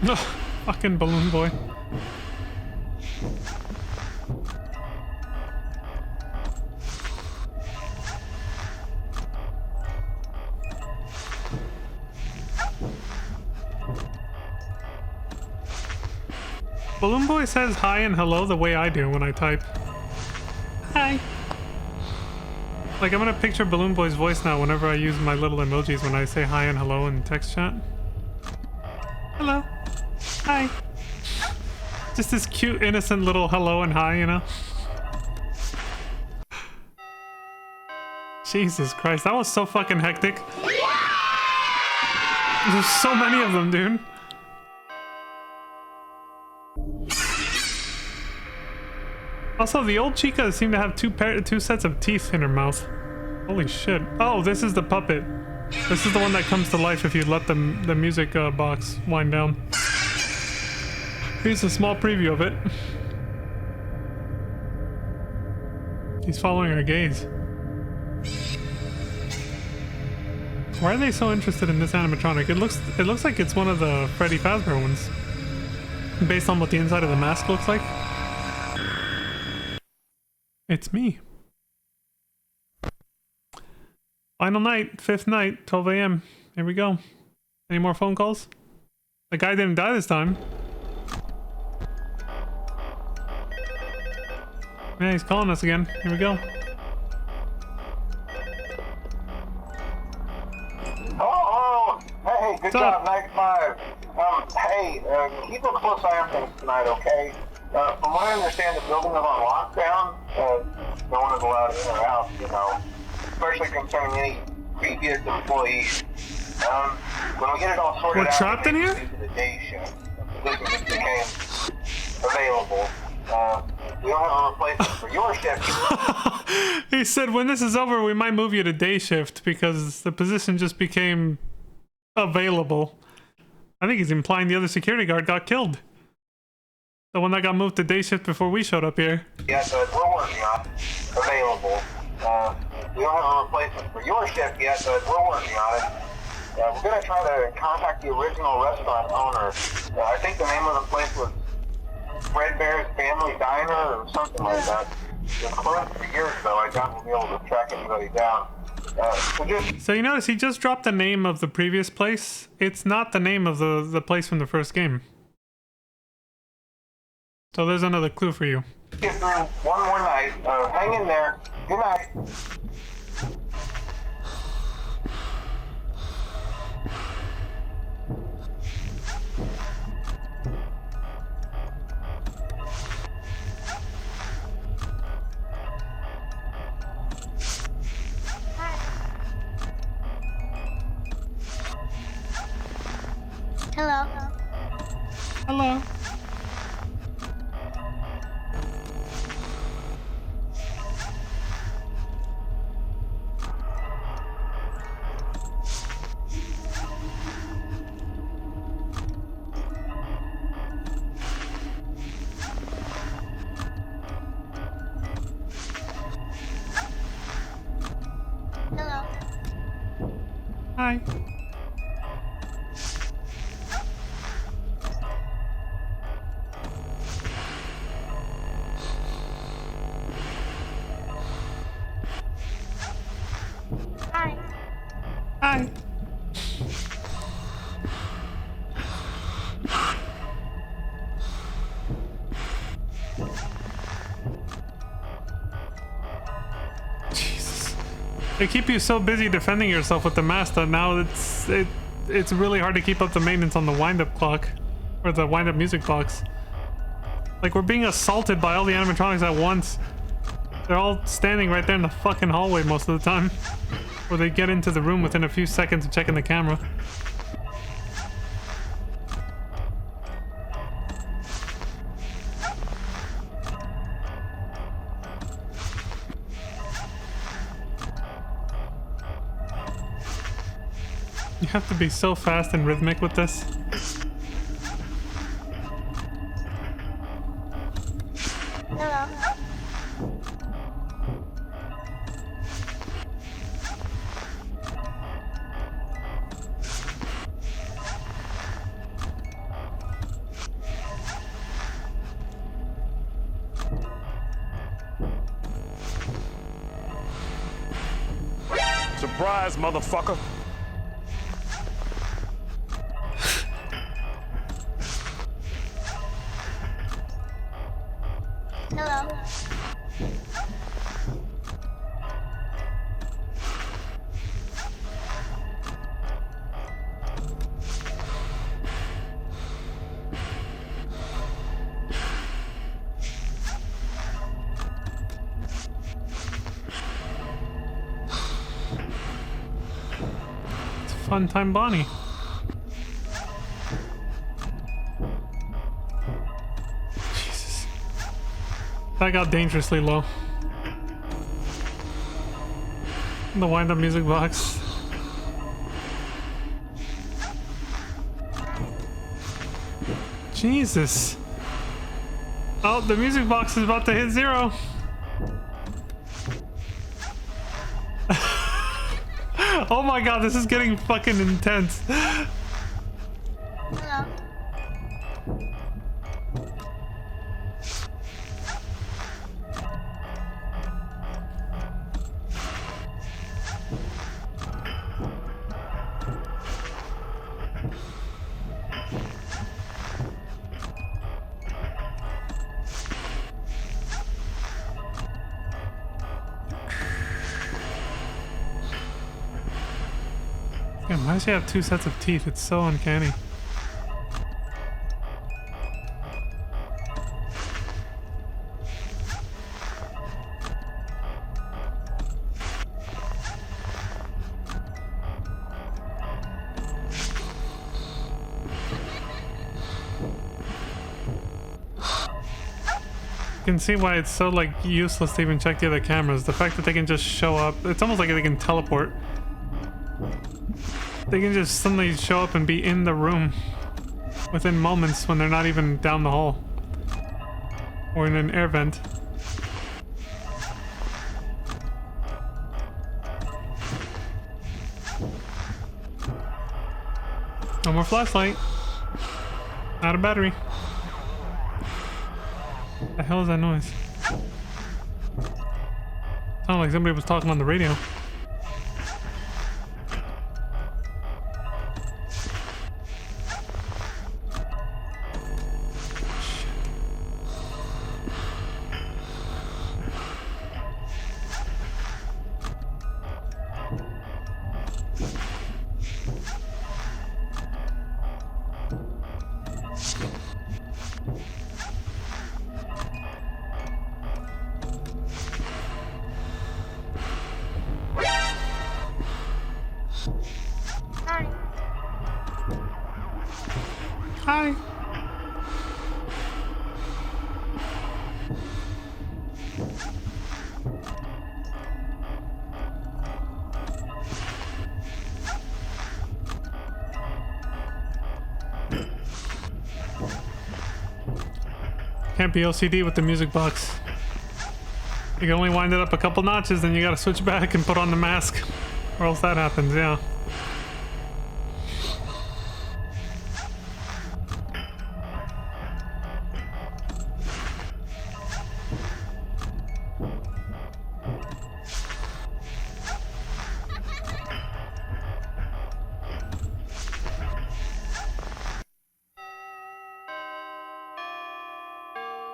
Speaker 1: Ugh, fucking balloon boy. Balloon boy says hi and hello the way I do when I type. Hi. Like, I'm gonna picture Balloon Boy's voice now whenever I use my little emojis when I say hi and hello in text chat. Hello. Hi. Just this cute, innocent little hello and hi, you know? Jesus Christ, that was so fucking hectic. There's so many of them, dude. Also, the old Chica seemed to have two sets of teeth in her mouth. Holy shit. Oh, this is the puppet. This is the one that comes to life if you let the music box wind down. Here's a small preview of it. He's following our gaze. Why are they so interested in this animatronic? It looks like it's one of the Freddy Fazbear ones, based on what the inside of the mask looks like. It's me. Final night, 5th night, 12 a.m. Here we go. Any more phone calls? The guy didn't die this time. Yeah, he's calling us again. Here we go.
Speaker 3: Oh, hey, good job, night 5. Hey, keep a close eye on things tonight, okay? From what I understand, the building is on lockdown. No one is allowed in or out, you know, especially concerning any previous employees. When we get it all sorted
Speaker 1: We're
Speaker 3: out,
Speaker 1: trapped in here?
Speaker 3: to the day shift. The position just became available. We don't have a replacement for your shift.
Speaker 1: He said when this is over, we might move you to day shift because the position just became available. I think he's implying the other security guard got killed. The one that got moved to day shift before we showed up here.
Speaker 3: Yes, we're working on it. Available. We don't have a replacement for your shift yet, but we're working on it. We're going to try to contact the original restaurant owner. I think the name of the place was Fredbear's Family Diner or something like that. It was closed for years, though. I doubt we'll be able to track anybody down.
Speaker 1: So you notice he just dropped the name of the previous place. It's not the name of the place from the first game. So there's another clue for you.
Speaker 3: Get through one more night. Hang in there. Good night.
Speaker 5: Hello.
Speaker 1: Hello.
Speaker 5: Hello.
Speaker 1: Hi.
Speaker 5: Hi.
Speaker 1: Hi. Jesus. They keep you so busy defending yourself with the mask that now it's really hard to keep up the maintenance on the wind-up clock. Or the wind-up music box. Like, we're being assaulted by all the animatronics at once. They're all standing right there in the fucking hallway most of the time. Or they get into the room within a few seconds of checking the camera. You have to be so fast and rhythmic with this.
Speaker 5: Hello.
Speaker 6: Surprise, motherfucker.
Speaker 5: Hello.
Speaker 1: It's a fun time, Bonnie. Jesus. That got dangerously low. The wind-up music box. Jesus. Oh, the music box is about to hit 0. Oh my god, this is getting fucking intense.
Speaker 5: Hello.
Speaker 1: Damn, why does she have 2 sets of teeth? It's so uncanny. You can see why it's so like useless to even check the other cameras. The fact that they can just show up, it's almost like they can teleport. They can just suddenly show up and be in the room within moments when they're not even down the hall or in an air vent. No more flashlight. Out of battery. The hell is that noise? Sounded like somebody was talking on the radio.
Speaker 5: Hi.
Speaker 1: Hi. Can't be OCD with the music box. You can only wind it up a couple notches, then you gotta switch back and put on the mask. Or else that happens, yeah.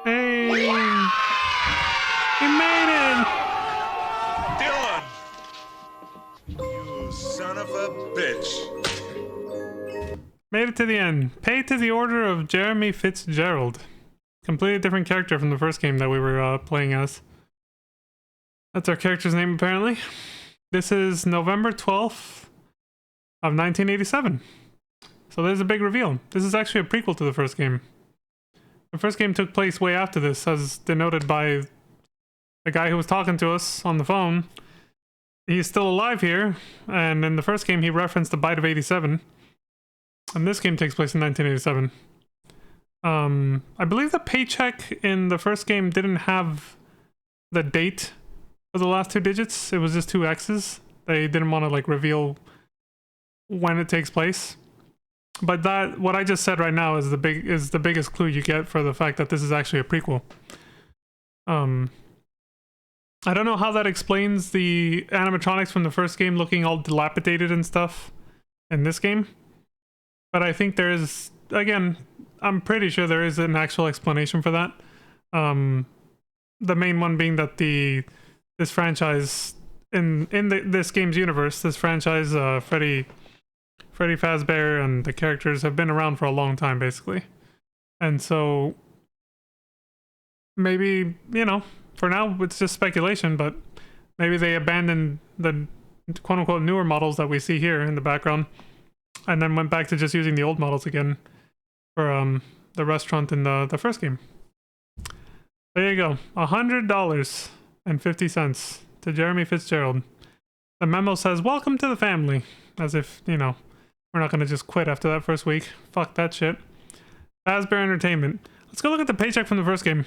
Speaker 1: Hey! He made it!
Speaker 6: Dylan! You son of a bitch.
Speaker 1: Made it to the end. Pay to the order of Jeremy Fitzgerald. Completely different character from the first game that we were playing as. That's our character's name, apparently. This is November 12th of 1987. So there's a big reveal. This is actually a prequel to the first game. The first game took place way after this, as denoted by the guy who was talking to us on the phone. He's still alive here, and in the first game he referenced a byte of 87. And this game takes place in 1987. I believe the paycheck in the first game didn't have the date for the last 2 digits. It was just 2 X's. They didn't want to like reveal when it takes place. But that, what I just said right now, is the biggest clue you get for the fact that this is actually a prequel. I don't know how that explains the animatronics from the first game looking all dilapidated and stuff in this game. But I think there is, again, I'm pretty sure there is an actual explanation for that. The main one being that this franchise, in this game's universe, this franchise, Freddy Fazbear and the characters have been around for a long time, basically. And so maybe, you know, for now it's just speculation, but maybe they abandoned the quote-unquote newer models that we see here in the background and then went back to just using the old models again for the restaurant in the first game. There you go. $100.50 to Jeremy Fitzgerald. The memo says, "Welcome to the family." As if, you know, we're not going to just quit after that first week. Fuck that shit. Fazbear Entertainment. Let's go look at the paycheck from the first game.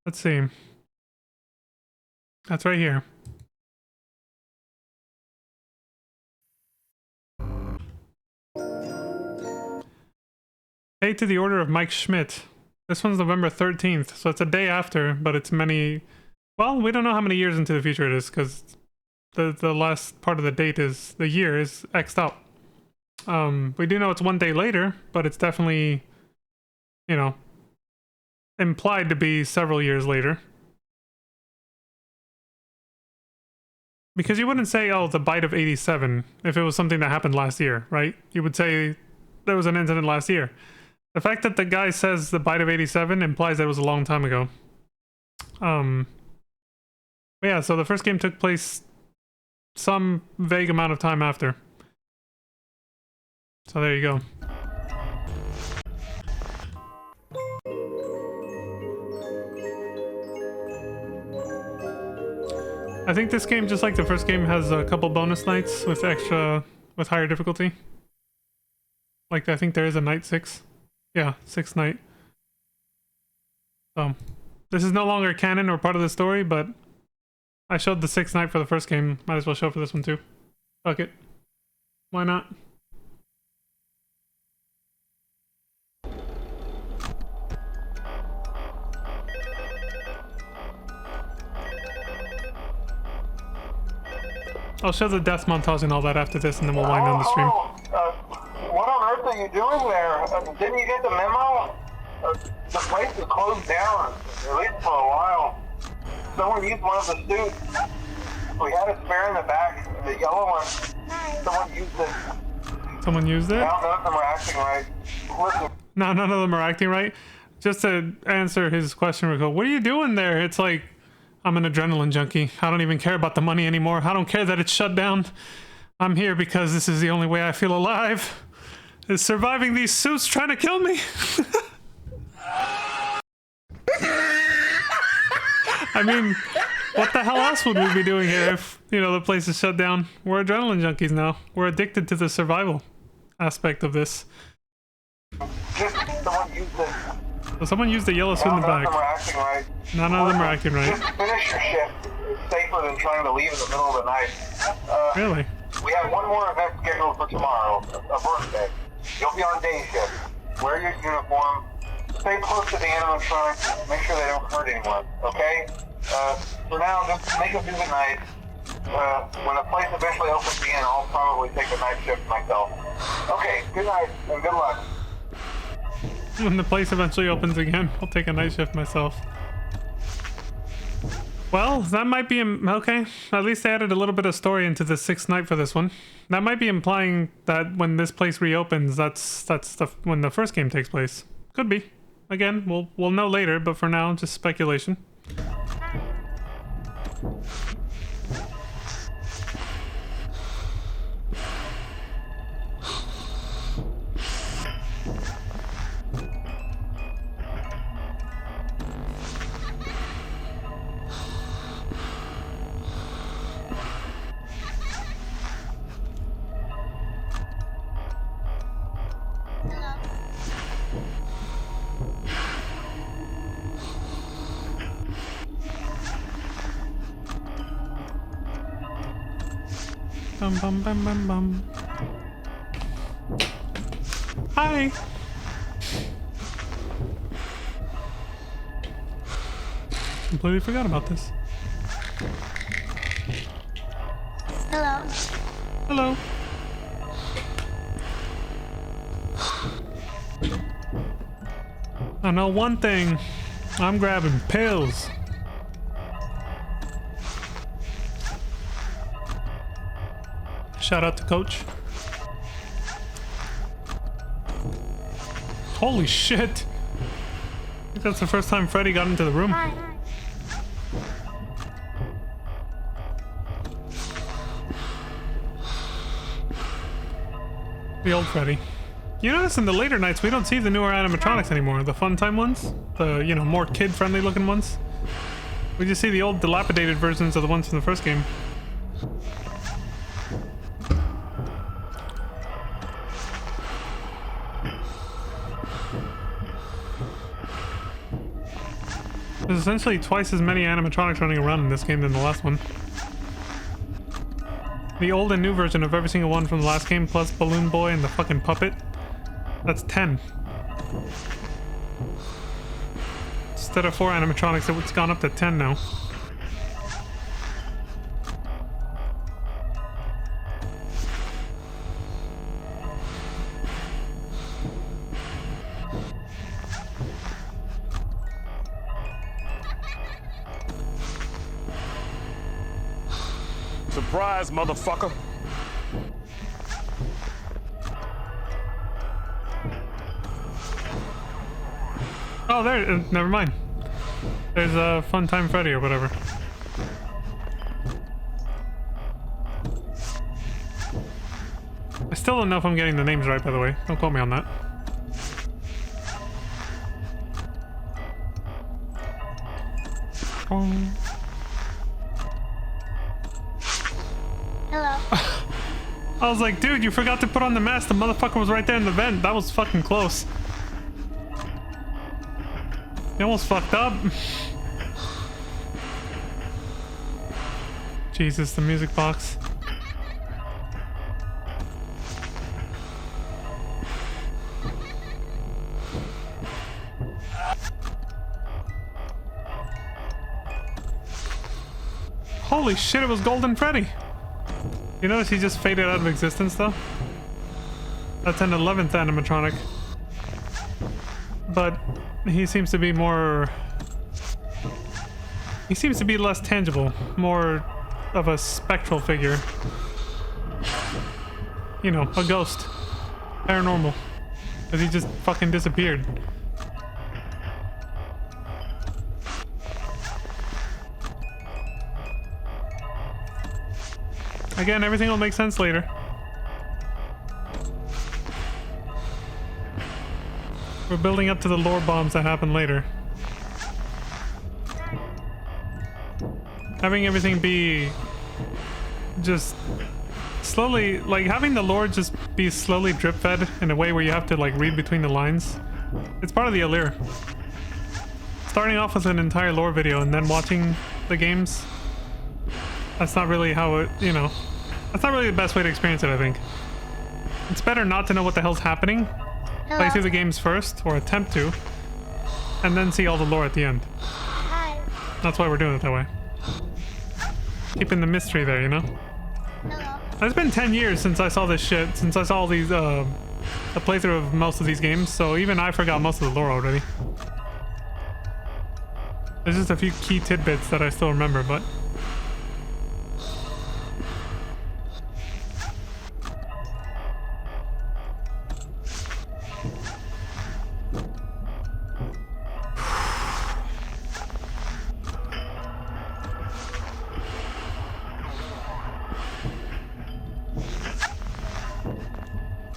Speaker 1: Let's see. That's right here. Paid to the order of Mike Schmidt. This one's November 13th, so it's a day after, but it's many... Well, we don't know how many years into the future it is, because the last part of the date is... The year is X'd out. We do know it's one day later, but it's definitely, you know, implied to be several years later. Because you wouldn't say, oh, the bite of 87, if it was something that happened last year, right? You would say there was an incident last year. The fact that the guy says the bite of 87 implies that it was a long time ago. Yeah, so the first game took place some vague amount of time after. So there you go. I think this game, just like the first game, has a couple bonus nights with higher difficulty. Like, I think there is a night 6. Yeah, 6th night. So, this is no longer canon or part of the story, but I showed the 6th night for the first game. Might as well show for this one too. Fuck it. Why not? I'll show the death montage and all that after this, and then we'll wind down the stream.
Speaker 3: What on earth are you doing there? Didn't you get the memo? The place is closed down, at least for a while. Someone used one of the suits. We had a spare in the back, the yellow one. Someone used it.
Speaker 1: Someone used it?
Speaker 3: Now none of them are acting right. Listen.
Speaker 1: No, none of them are acting right. Just to answer his question, we go, what are you doing there? It's like, I'm an adrenaline junkie. I don't even care about the money anymore. I don't care that it's shut down. I'm here because this is the only way I feel alive. Is surviving these suits trying to kill me. I mean, what the hell else would we be doing here if, you know, the place is shut down? We're adrenaline junkies now. We're addicted to the survival aspect of this.
Speaker 3: Someone used it.
Speaker 1: So someone used the yellow suit in the back.
Speaker 3: None of them are acting right.
Speaker 1: None of them are acting right.
Speaker 3: Just finish your shift. It's safer than trying to leave in the middle of the night.
Speaker 1: Really?
Speaker 3: We have one more event scheduled for tomorrow, a birthday. You'll be on day shift. Wear your uniform. Stay close to the animatronics. Make sure they don't hurt anyone, okay? For now, just make it through the night. When the place eventually opens again, I'll probably take a night shift myself. Okay, good night and good luck.
Speaker 1: When the place eventually opens again, I'll take a night shift myself. Well, that might be... Okay, at least they added a little bit of story into the 6th night for this one. That might be implying that when this place reopens, that's when the first game takes place. Could be. Again, we'll know later, but for now, just speculation. Bum bum bum bum bum. Hi. Completely forgot about this.
Speaker 5: Hello.
Speaker 1: Hello. I know one thing. I'm grabbing pills. Shout out to Coach. Holy shit! I think that's the first time Freddy got into the room.
Speaker 5: Hi.
Speaker 1: The old Freddy. You notice in the later nights we don't see the newer animatronics anymore. The fun time ones, the, you know, more kid-friendly looking ones. We just see the old dilapidated versions of the ones from the first game. There's essentially twice as many animatronics running around in this game than the last one. The old and new version of every single one from the last game, plus Balloon Boy and the fucking puppet. That's 10. Instead of 4 animatronics, it's gone up to 10 now.
Speaker 6: Surprise, motherfucker.
Speaker 1: Oh, there. Never mind. There's a Fun Time Freddy or whatever. I still don't know if I'm getting the names right, by the way. Don't quote me on that.
Speaker 5: Hello.
Speaker 1: I was like, dude, you forgot to put on the mask. The motherfucker was right there in the vent. That was fucking close. You almost fucked up. Jesus, the music box. Holy shit, it was Golden Freddy. You notice he just faded out of existence though? That's an 11th animatronic. But he seems to be more... He seems to be less tangible, more of a spectral figure. You know, a ghost. Paranormal. Because he just fucking disappeared. Again, everything will make sense later. We're building up to the lore bombs that happen later. Having everything be just slowly, like having the lore just be slowly drip fed in a way where you have to like read between the lines. It's part of the allure. Starting off with an entire lore video and then watching the games, that's not really how it, you know, that's not really the best way to experience it, I think. It's better not to know what the hell's happening. Play through the games first, or attempt to, and then see all the lore at the end.
Speaker 5: Hi.
Speaker 1: That's why we're doing it that way. Keeping the mystery there, you know?
Speaker 5: Hello.
Speaker 1: It's been 10 years since I saw this shit, since I saw all these, a playthrough of most of these games, so even I forgot most of the lore already. There's just a few key tidbits that I still remember, but...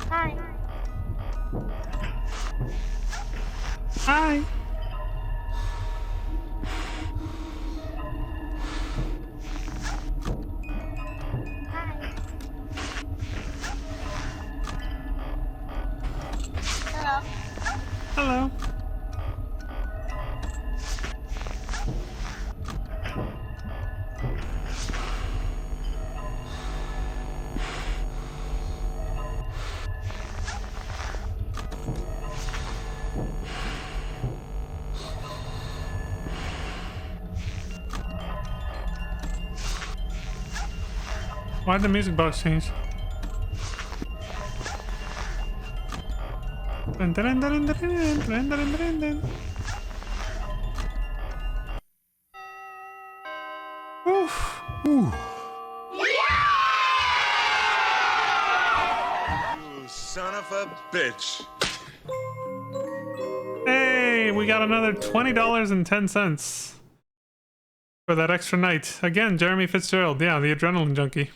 Speaker 5: Hi.
Speaker 1: Hi!
Speaker 5: Hi. Hello.
Speaker 1: Hello. Why'd the music box change? Dun, dun, dun, dun, dun, dun, dun, dun, dun, dun. Oof.
Speaker 6: You son of a bitch.
Speaker 1: Hey, we got another $20.10 for that extra night. Again, Jeremy Fitzgerald. Yeah, the adrenaline junkie.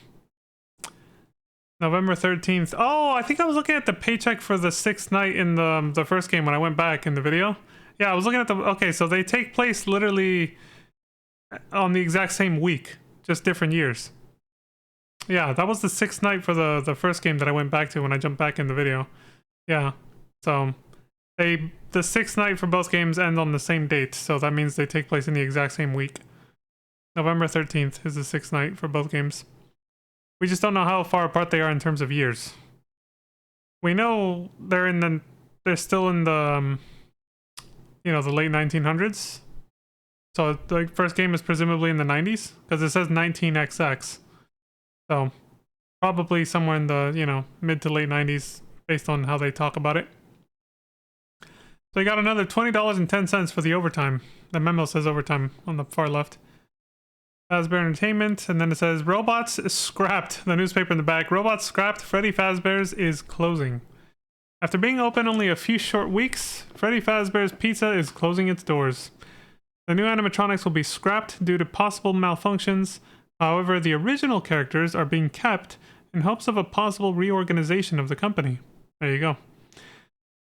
Speaker 1: November 13th. Oh, I think I was looking at the paycheck for the 6th night in the first game when I went back in the video. Yeah, I was looking at the... Okay, so they take place literally on the exact same week. Just different years. Yeah, that was the 6th night for the first game that I went back to when I jumped back in the video. Yeah, so... The sixth night for both games end on the same date, so that means they take place in the exact same week. November 13th is the sixth night for both games. We just don't know how far apart they are in terms of years. We know they're still in the the late 1900s. So the first game is presumably in the 90s because it says 19XX. So probably somewhere in the mid to late 90s based on how they talk about it. So you got another $20.10 for the overtime. The memo says overtime on the far left. Fazbear Entertainment, and then it says Robots scrapped. The newspaper in the back. Robots scrapped. Freddy Fazbear's is closing. After being open only a few short weeks, Freddy Fazbear's Pizza is closing its doors. The new animatronics will be scrapped due to possible malfunctions. However, the original characters are being kept in hopes of a possible reorganization of the company. There you go.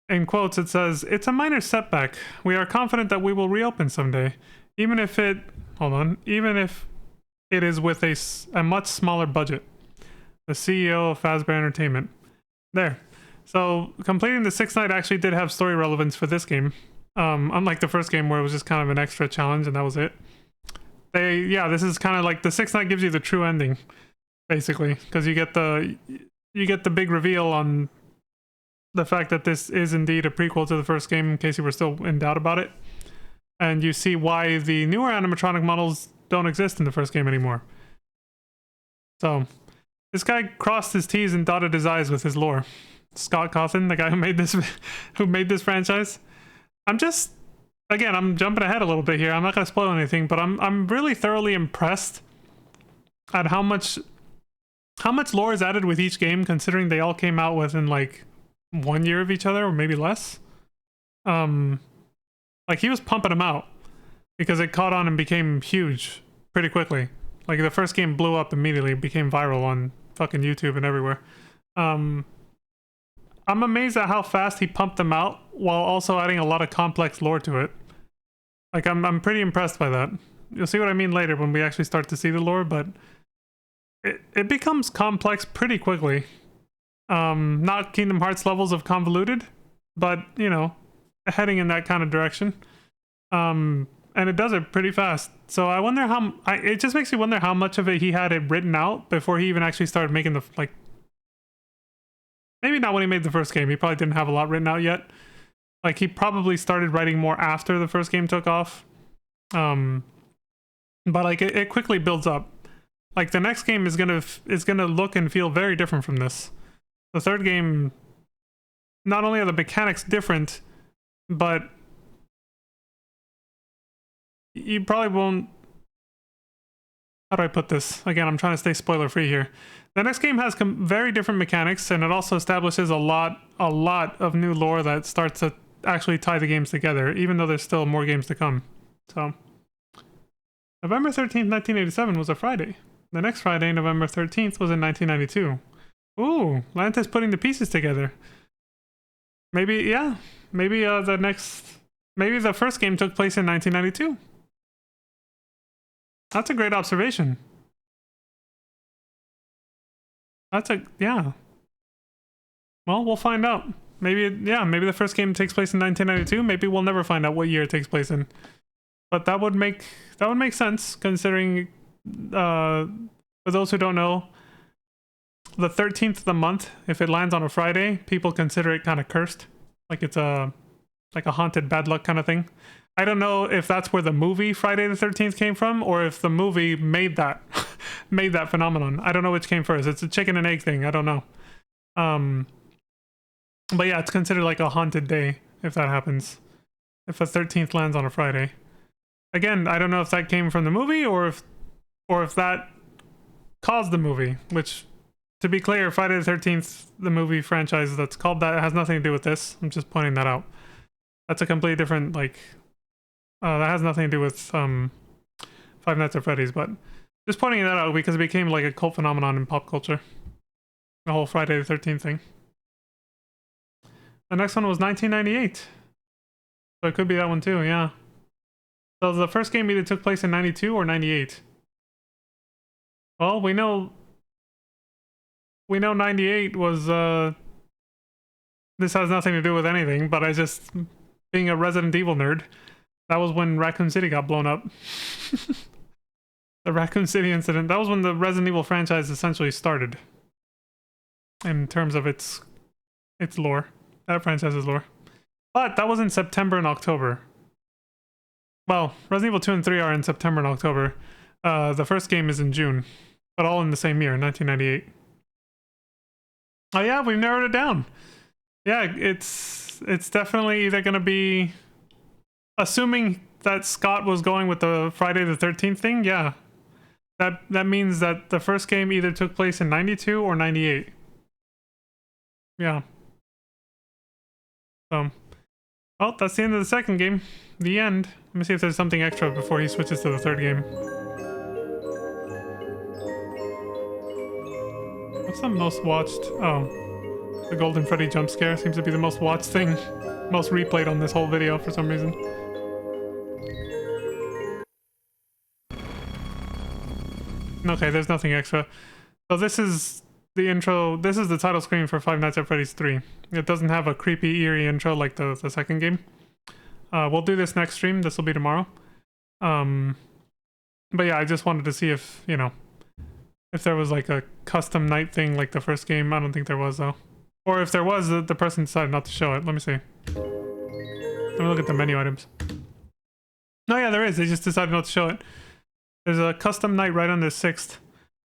Speaker 1: In quotes, it says, "It's a minor setback. We are confident that we will reopen someday, even if it is with a much smaller budget." The CEO of Fazbear Entertainment. There. So completing the sixth night actually did have story relevance for this game. Unlike the first game where it was just kind of an extra challenge and that was it. This is kind of like the sixth night gives you the true ending, basically, because you get the big reveal on the fact that this is indeed a prequel to the first game, in case you were still in doubt about it. And you see why the newer animatronic models don't exist in the first game anymore. So, this guy crossed his T's and dotted his I's with his lore. Scott Cawthon, the guy who made this franchise. I'm jumping ahead a little bit here. I'm not going to spoil anything, but I'm really thoroughly impressed at how much lore is added with each game, considering they all came out within like 1 year of each other, or maybe less. Like he was pumping them out because it caught on and became huge pretty quickly. Like the first game blew up immediately, became viral on fucking YouTube and everywhere. I'm amazed at how fast he pumped them out while also adding a lot of complex lore to it. Like I'm pretty impressed by that. You'll see what I mean later when we actually start to see the lore, but it becomes complex pretty quickly. Not Kingdom Hearts levels of convoluted, but heading in that kind of direction. And it does it pretty fast. So I wonder it just makes me wonder how much of it he had it written out before he even actually started making maybe not when he made the first game. He probably didn't have a lot written out yet. Like he probably started writing more after the first game took off. But like it quickly builds up. Like the next game is gonna look and feel very different from this. The third game, not only are the mechanics different, but you probably won't. How do I put this? Again, I'm trying to stay spoiler free here. The next game has very different mechanics, and it also establishes a lot of new lore that starts to actually tie the games together, even though there's still more games to come. So, November 13th, 1987 was a Friday. The next Friday, November 13th, was in 1992. Ooh, Lanta's putting the pieces together. Maybe the first game took place in 1992. That's a great observation. Well, we'll find out. Maybe the first game takes place in 1992. Maybe we'll never find out what year it takes place in. But that would make sense, considering for those who don't know, the 13th of the month, if it lands on a Friday, people consider it kind of cursed. Like it's a haunted bad luck kind of thing. I don't know if that's where the movie Friday the 13th came from, or if the movie made that phenomenon. I don't know which came first. It's a chicken and egg thing. I don't know. But yeah, it's considered like a haunted day if that happens. If the 13th lands on a Friday. Again, I don't know if that came from the movie or if that caused the movie, which, to be clear, Friday the 13th, the movie franchise that's called that, has nothing to do with this. I'm just pointing that out. That's a completely different, that has nothing to do with Five Nights at Freddy's, but just pointing that out because it became like a cult phenomenon in pop culture. The whole Friday the 13th thing. The next one was 1998. So it could be that one too, yeah. So the first game either took place in 92 or 98. Well, we know 98 was this has nothing to do with anything, but I just, being a Resident Evil nerd, that was when Raccoon City got blown up. The Raccoon City incident, that was when the Resident Evil franchise essentially started. In terms of its lore. That franchise's lore. But that was in September and October. Well, Resident Evil 2 and 3 are in September and October. The first game is in June. But all in the same year, 1998. Oh yeah, we've narrowed it down. Yeah, it's definitely either going to be... Assuming that Scott was going with the Friday the 13th thing, yeah. That means that the first game either took place in 92 or 98. Yeah. So, well, that's the end of the second game. The end. Let me see if there's something extra before he switches to the third game. What's the most watched? Oh, the Golden Freddy jump scare seems to be the most watched thing. Most replayed on this whole video for some reason. Okay, there's nothing extra. So this is the intro. This is the title screen for Five Nights at Freddy's 3. It doesn't have a creepy, eerie intro like the second game. We'll do this next stream. This will be tomorrow. But yeah, I just wanted to see if, you know, if there was like a custom night thing like the first game. I don't think there was though. Or if there was, the person decided not to show it. Let me see. Let me look at the menu items. No, yeah, there is. They just decided not to show it. There's a custom night right under 6th.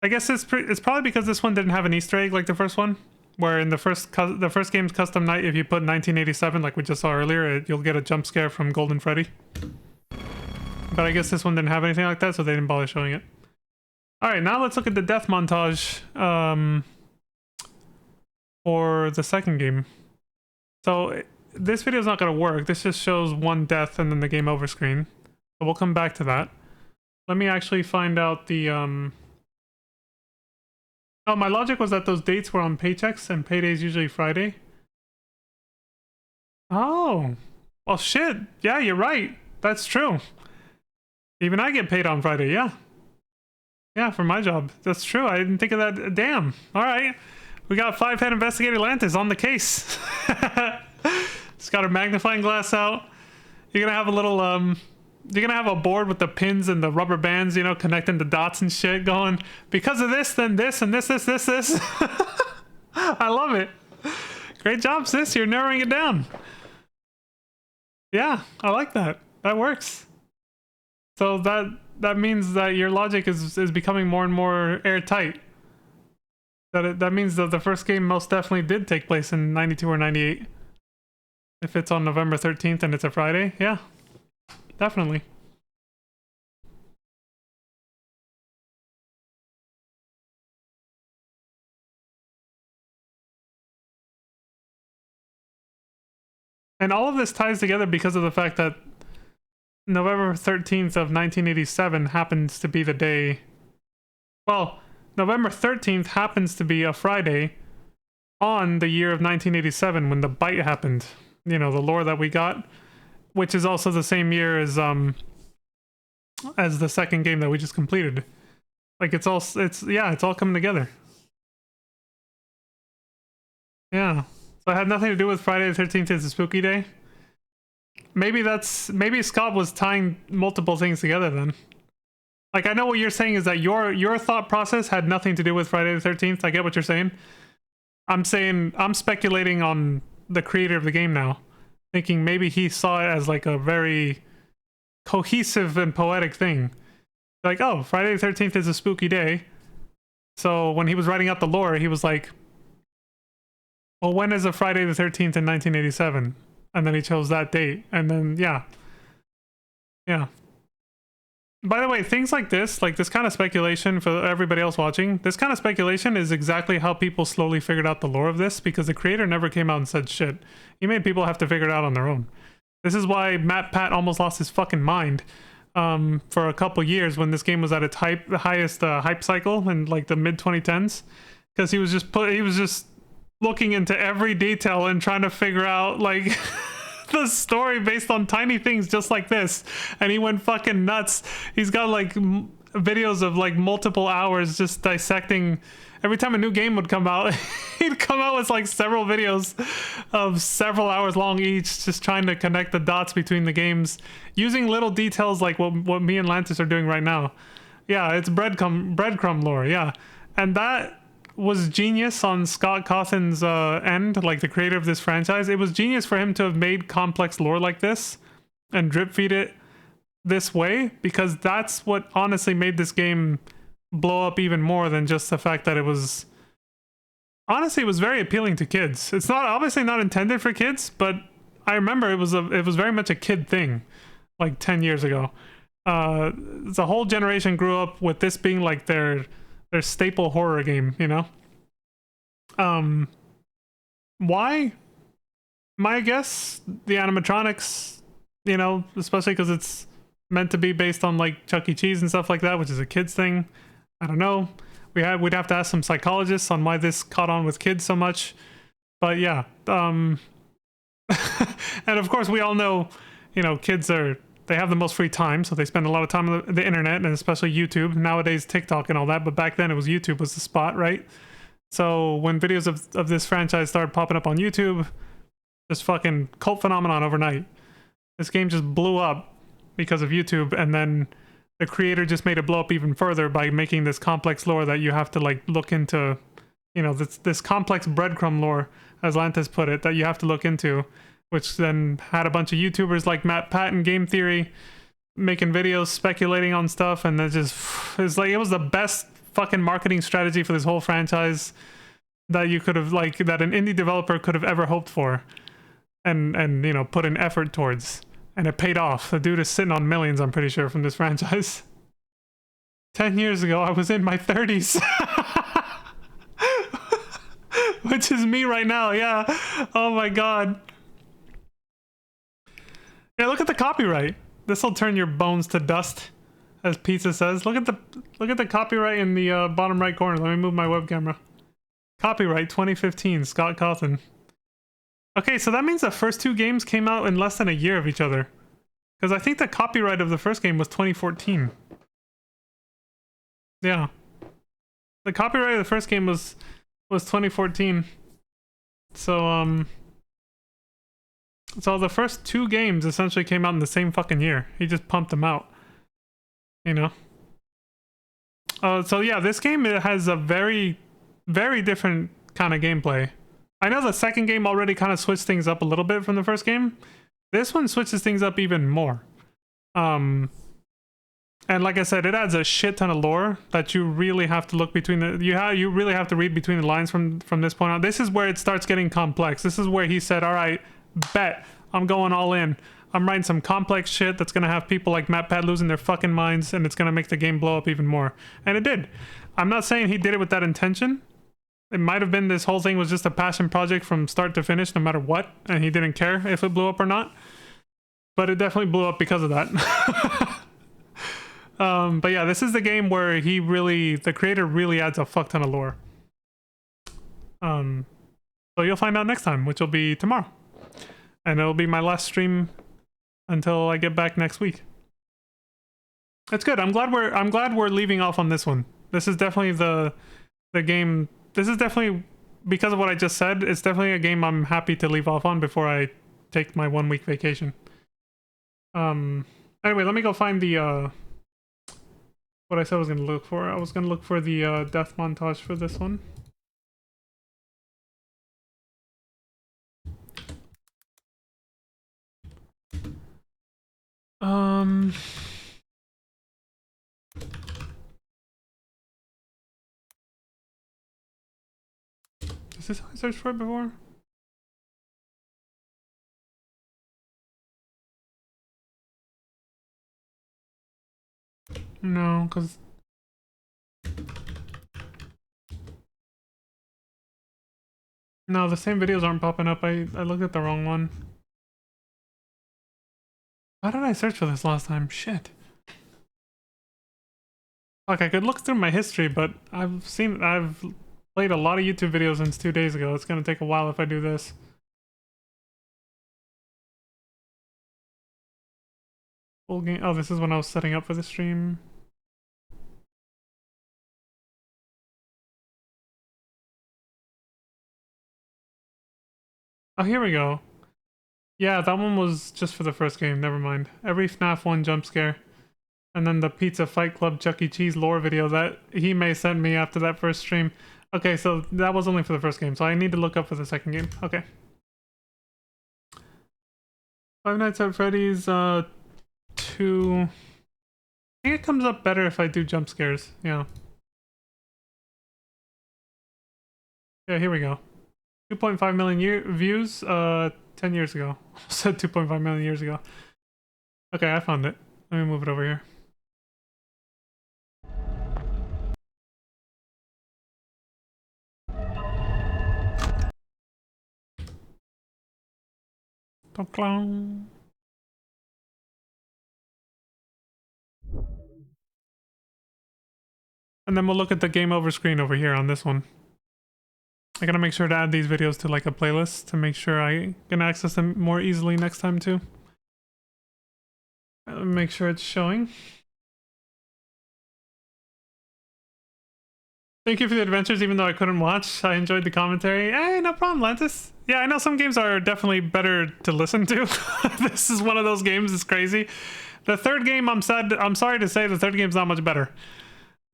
Speaker 1: I guess it's probably because this one didn't have an Easter egg like the first one. Where in the first game's custom night, if you put 1987 like we just saw earlier, you'll get a jump scare from Golden Freddy. But I guess this one didn't have anything like that, so they didn't bother showing it. Alright, now let's look at the death montage for the second game. So this video is not going to work. This just shows one death and then the game over screen. So we'll come back to that. Let me actually find out the... Oh, my logic was that those dates were on paychecks and payday's usually Friday. Oh. Well, shit. Yeah, you're right. That's true. Even I get paid on Friday, yeah. Yeah, for my job. That's true. I didn't think of that. Damn. All right. We got Five-Head Investigator Lantis on the case. Just got her magnifying glass out. You're going to have a little, you're going to have a board with the pins and the rubber bands, you know, connecting the dots and shit going, because of this, then this, and this. I love it. Great job, sis. You're narrowing it down. Yeah, I like that. That works. So that means that your logic is becoming more and more airtight. That means that the first game most definitely did take place in 92 or 98. If it's on November 13th and it's a Friday, yeah. Definitely. And all of this ties together because of the fact that November 13th of 1987 happens to be the day... Well, November 13th happens to be a Friday on the year of 1987 when the bite happened. You know, the lore that we got. Which is also the same year as the second game that we just completed. Like it's all coming together. Yeah. So it had nothing to do with Friday the 13th is a spooky day. Maybe Scott was tying multiple things together then. Like I know what you're saying is that your thought process had nothing to do with Friday the 13th. I get what you're saying. I'm speculating on the creator of the game now. Thinking maybe he saw it as like a very cohesive and poetic thing. Like, oh, Friday the 13th is a spooky day. So when he was writing out the lore, he was like, well, when is a Friday the 13th in 1987? And then he chose that date. And then, yeah. Yeah. By the way, things like this kind of speculation for everybody else watching, this kind of speculation is exactly how people slowly figured out the lore of this, because the creator never came out and said shit. He made people have to figure it out on their own. This is why Matt Pat almost lost his fucking mind for a couple years when this game was at its highest hype cycle in like the mid-2010s, because he was just looking into every detail and trying to figure out like... the story based on tiny things just like this, and he went fucking nuts. He's got like videos of like multiple hours just dissecting. Every time a new game would come out, he'd come out with like several videos of several hours long each, just trying to connect the dots between the games using little details like what me and Lantis are doing right now. Yeah, it's breadcrumb lore. Yeah, and that was genius on Scott Cawthon's end, like the creator of this franchise. It was genius for him to have made complex lore like this and drip feed it this way, because that's what honestly made this game blow up even more than just the fact that it was honestly, it was very appealing to kids. It's not obviously not intended for kids, but I remember it was very much a kid thing like 10 years ago. The whole generation grew up with this being like their staple horror game, you know. Why? My guess, the animatronics, you know, especially because it's meant to be based on like Chuck E. Cheese and stuff like that, which is a kids thing. I don't know. We'd have to ask some psychologists on why this caught on with kids so much. But yeah, and of course we all know, you know, kids they have the most free time, so they spend a lot of time on the internet, and especially YouTube. Nowadays TikTok and all that, but back then it was YouTube was the spot, right? So when videos of this franchise started popping up on YouTube, this fucking cult phenomenon overnight. This game just blew up because of YouTube, and then the creator just made it blow up even further by making this complex lore that you have to like look into, you know, this complex breadcrumb lore, as Lantis put it, that you have to look into, which then had a bunch of YouTubers like Matt Patton Game Theory making videos speculating on stuff, and it was the best fucking marketing strategy for this whole franchise that you could have that an indie developer could have ever hoped for, and you know, put an effort towards. And it paid off. The dude is sitting on millions, I'm pretty sure, from this franchise. 10 years ago, I was in my 30s. Which is me right now, yeah. Oh my god. Yeah, look at the copyright. This'll turn your bones to dust, as Pizza says. Look at the copyright in the bottom right corner. Let me move my web camera. Copyright 2015, Scott Cawthon. Okay, so that means the first two games came out in less than a year of each other. Because I think the copyright of the first game was 2014. Yeah. The copyright of the first game was 2014. So, so the first two games essentially came out in the same fucking year. He just pumped them out. You know? So yeah, this game, it has a very, very different kind of gameplay. I know the second game already kind of switched things up a little bit from the first game. This one switches things up even more. And like I said, it adds a shit ton of lore that you really have to look between the... You really have to read between the lines from this point on. This is where it starts getting complex. This is where he said, all right, bet. I'm going all in. I'm writing some complex shit that's going to have people like Matt Pat losing their fucking minds, and it's going to make the game blow up even more. And it did. I'm not saying he did it with that intention. It might have been this whole thing was just a passion project from start to finish, no matter what, and he didn't care if it blew up or not. But it definitely blew up because of that. But yeah, this is the game where the creator really adds a fuck ton of lore. So you'll find out next time, which will be tomorrow. And it'll be my last stream until I get back next week. It's good. I'm glad we're leaving off on this one. This is definitely the game. This is definitely, because of what I just said, it's definitely a game I'm happy to leave off on before I take my 1 week vacation. Anyway, let me go find the what I said I was going to look for. I was going to look for the death montage for this one. Is this how I searched for it before? No, because... No, the same videos aren't popping up. I looked at the wrong one. Why did I search for this last time? Shit. Like, I could look through my history, but I've played a lot of YouTube videos since 2 days ago. It's gonna take a while if I do this. Full game. Oh, this is when I was setting up for the stream. Oh, here we go. Yeah, that one was just for the first game. Never mind. Every FNAF 1 jump scare. And then the Pizza Fight Club Chuck E. Cheese lore video that he may send me after that first stream. Okay, so that was only for the first game, so I need to look up for the second game. Okay. Five Nights at Freddy's 2. I think it comes up better if I do jump scares. Yeah. Yeah, here we go. 2.5 million views 10 years ago. Said 2.5 million years ago. Okay, I found it. Let me move it over here. Clown. And then we'll look at the game over screen over here on this one. I gotta make sure to add these videos to like a playlist to make sure I can access them more easily next time too. Make sure it's showing. Thank you for the adventures, even though I couldn't watch. I enjoyed the commentary. Hey, no problem, Lantis. Yeah, I know some games are definitely better to listen to. This is one of those games. It's crazy. The third game, I'm sorry to say, the third game's not much better.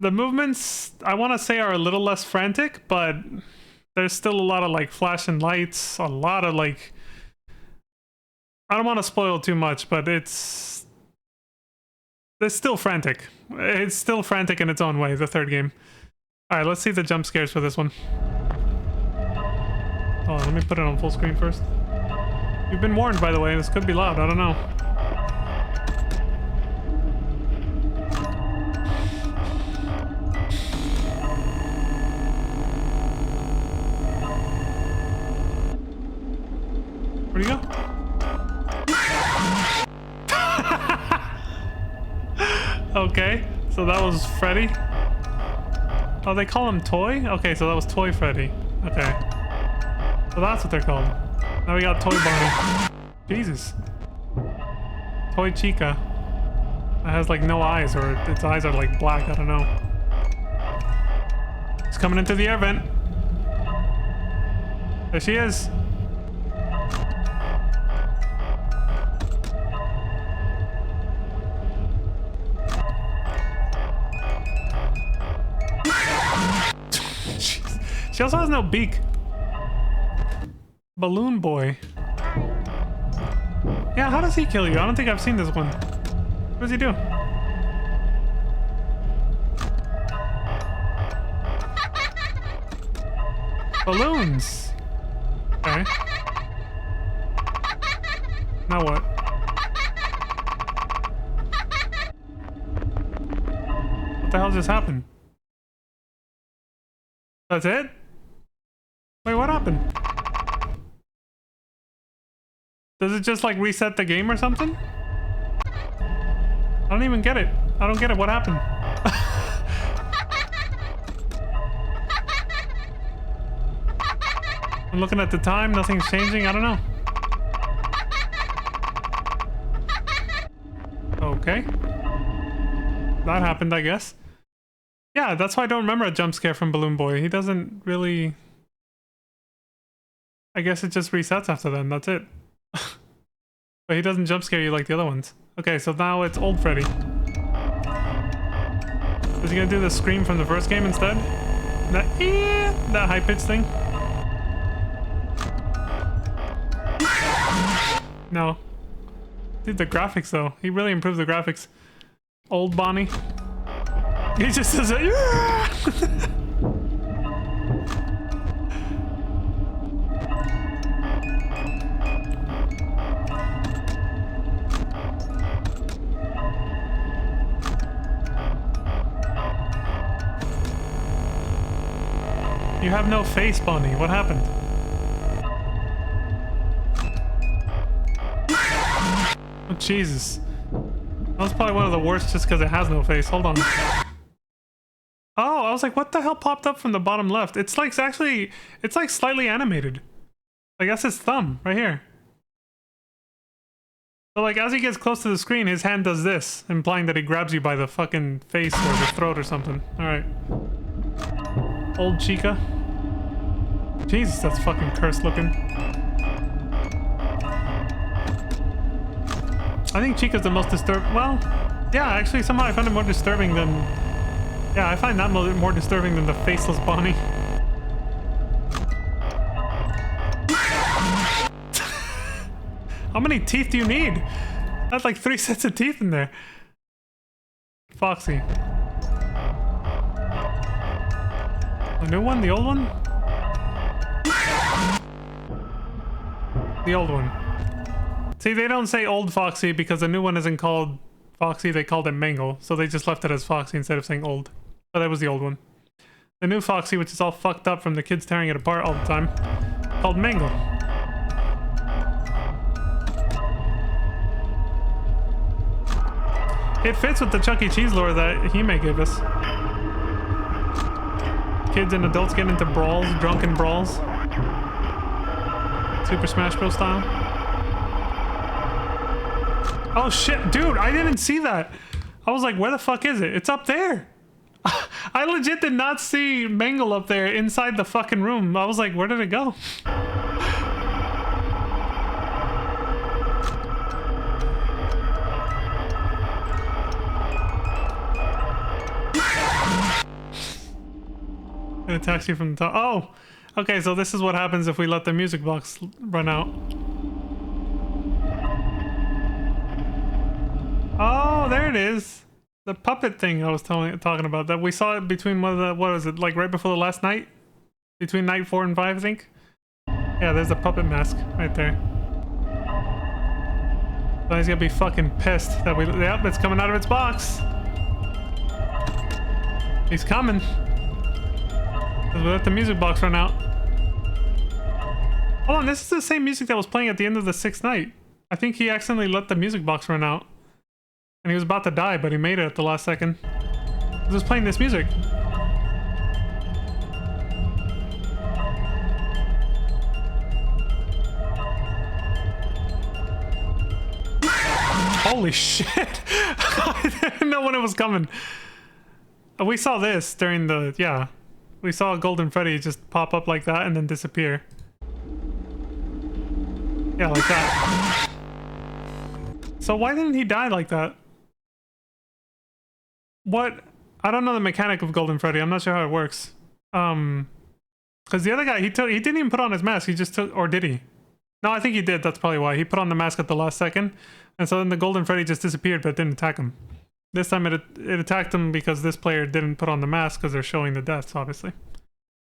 Speaker 1: The movements, I want to say, are a little less frantic, but there's still a lot of like flashing lights, a lot of like, I don't want to spoil too much, but it's still frantic. It's still frantic in its own way, the third game. All right, let's see the jump scares for this one. Oh, let me put it on full screen first. You've been warned, by the way. This could be loud. I don't know. Where'd you go? Okay, so that was Freddy. Oh, they call him Toy? Okay, so that was Toy Freddy. Okay. So that's what they're called. Now we got Toy Bonnie. Jesus. Toy Chica. It has like no eyes, or its eyes are like black, I don't know. It's coming into the air vent. There she is. She also has no beak. Balloon Boy. Yeah, how does he kill you? I don't think I've seen this one. What does he do? Balloons. Okay. Now what? What the hell just happened? That's it? Wait, what happened? Does it just like reset the game or something? I don't even get it. I don't get it. What happened? I'm looking at the time. Nothing's changing. I don't know. Okay. That happened, I guess. Yeah, that's why I don't remember a jump scare from Balloon Boy. He doesn't really... I guess it just resets after then. That's it. But he doesn't jump scare you like the other ones. Okay, so now it's old Freddy. Is he gonna do the scream from the first game instead? That high-pitched thing? No. Dude, the graphics though. He really improved the graphics. Old Bonnie. He just does it. You have no face, Bonnie. What happened? Oh, Jesus. That was probably one of the worst just because it has no face. Hold on. Oh, I was like, what the hell popped up from the bottom left? It's like it's like slightly animated. Like that's his thumb right here. So like as he gets close to the screen, his hand does this, implying that he grabs you by the fucking face or the throat or something. All right. Old Chica. Jesus, that's fucking cursed looking. I think Chica's the most disturbing. Well, yeah, actually, somehow I found it more disturbing than. Yeah, I find that more disturbing than the faceless Bonnie. How many teeth do you need? That's like 3 sets of teeth in there. Foxy. The new one? The old one? The old one. See, they don't say old Foxy because the new one isn't called Foxy, they called it Mangle. So they just left it as Foxy instead of saying old. But that was the old one. The new Foxy, which is all fucked up from the kids tearing it apart all the time, called Mangle. It fits with the Chuck E. Cheese lore that Hime gave us. Kids and adults get into brawls, drunken brawls. Super Smash Bros. Style. Oh shit, dude, I didn't see that. I was like, where the fuck is it? It's up there. I legit did not see Mangle up there inside the fucking room. I was like, where did it go? It attacks you from the top. Oh! Okay, so this is what happens if we let the music box run out. Oh, there it is. The puppet thing I was talking about. That we saw it between what was it, like right before the last night? Between night 4 and 5, I think? Yeah, there's a puppet mask right there. So he's gonna be fucking pissed that we... Yep, it's coming out of its box. He's coming. We let the music box run out. Hold on, this is the same music that was playing at the end of the 6th night. I think he accidentally let the music box run out. And he was about to die, but he made it at the last second. He was just playing this music. Holy shit! I didn't know when it was coming. We saw this during the... Yeah. We saw Golden Freddy just pop up like that and then disappear. Yeah, like that. So why didn't he die like that? What? I don't know the mechanic of Golden Freddy. I'm not sure how it works. Because the other guy, he didn't even put on his mask. He just took... Or did he? No, I think he did. That's probably why. He put on the mask at the last second. And so then the Golden Freddy just disappeared but didn't attack him. This time it attacked him because this player didn't put on the mask because they're showing the deaths, obviously.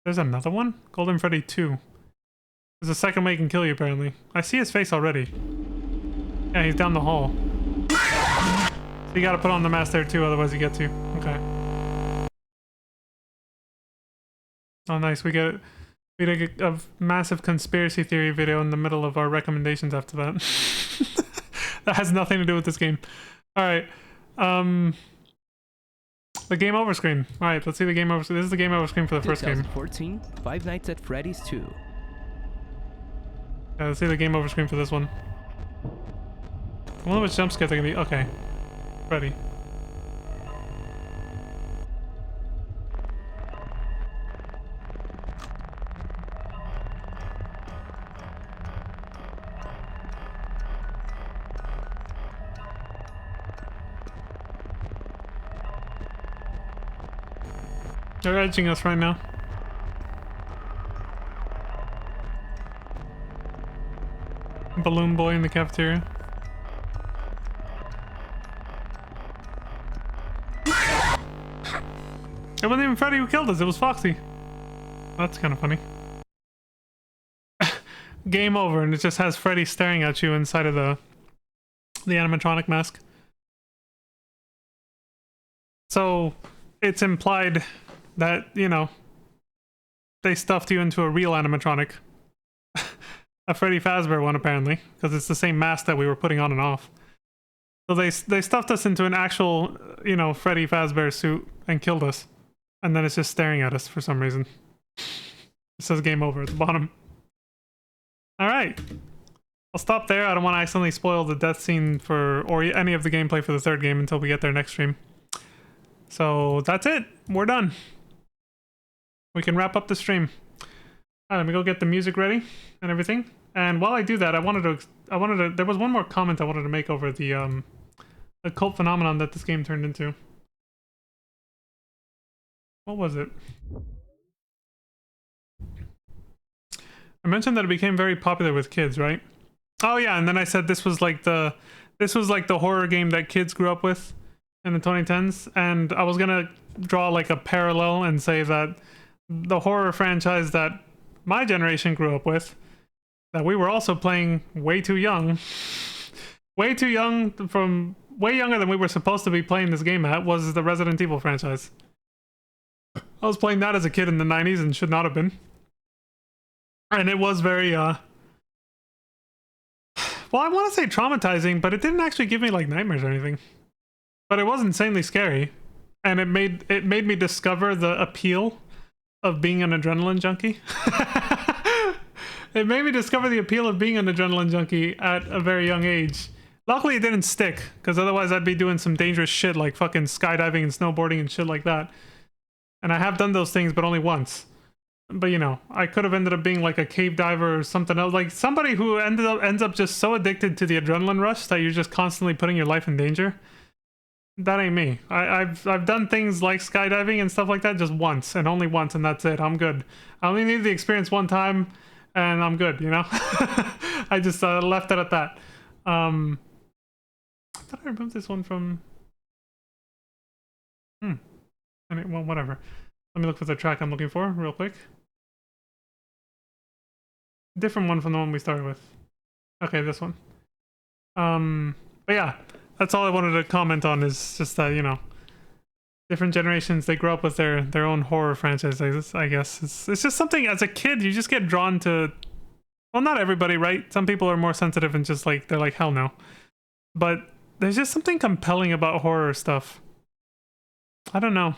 Speaker 1: There's another one? Golden Freddy 2. There's a second way he can kill you, apparently. I see his face already. Yeah, he's down the hall. So you gotta put on the mask there too, otherwise you get to. Okay. Oh, nice. We get a massive conspiracy theory video in the middle of our recommendations after that. That has nothing to do with this game. Alright. The game over screen. Alright, let's see the game over screen. This is the game over screen for the first game.
Speaker 2: 2014, Five Nights at Freddy's 2.
Speaker 1: Yeah, let's see the game over screen for this one. I wonder which jump scare they're gonna be. Okay. Freddy. They're edging us right now. Balloon boy in the cafeteria. It wasn't even Freddy who killed us, it was Foxy. That's kind of funny. Game over, and it just has Freddy staring at you inside of the animatronic mask. So it's implied that, you know, they stuffed you into a real animatronic. A Freddy Fazbear one, apparently, because it's the same mask that we were putting on and off. So they stuffed us into an actual, you know, Freddy Fazbear suit and killed us. And then it's just staring at us for some reason. It says game over at the bottom. Alright. I'll stop there. I don't want to accidentally spoil the death scene or any of the gameplay for the third game until we get there next stream. So that's it. We're done. We can wrap up the stream. Alright, let me go get the music ready and everything. And while I do that, I wanted to there was one more comment I wanted to make over the cult phenomenon that this game turned into. What was it? I mentioned that it became very popular with kids, right? Oh yeah, and then I said this was like the horror game that kids grew up with in the 2010s, and I was gonna draw like a parallel and say that the horror franchise that my generation grew up with, that we were also playing way too young, way younger than we were supposed to be playing this game at, was the Resident Evil franchise. I was playing that as a kid in the 90s and should not have been. And it was very, well, I want to say traumatizing, but it didn't actually give me like nightmares or anything. But it was insanely scary. And it made me discover the appeal of being an adrenaline junkie. It made me discover the appeal of being an adrenaline junkie at a very young age. Luckily it didn't stick, because otherwise I'd be doing some dangerous shit like fucking skydiving and snowboarding and shit like that. And I have done those things, but only once. But you know, I could have ended up being like a cave diver or something else. Like somebody who ends up just so addicted to the adrenaline rush that you're just constantly putting your life in danger. That ain't me. I've done things like skydiving and stuff like that just once, and only once, and that's it. I'm good. I only needed the experience one time, and I'm good, you know? I just left it at that. I thought I removed this one from... I mean, well, whatever. Let me look for the track I'm looking for real quick. Different one from the one we started with. Okay, this one. But yeah, that's all I wanted to comment on, is just that, you know, different generations, they grow up with their own horror franchises, I guess. It's just something, as a kid, you just get drawn to... Well, not everybody, right? Some people are more sensitive and just like, they're like, hell no. But there's just something compelling about horror stuff. I don't know.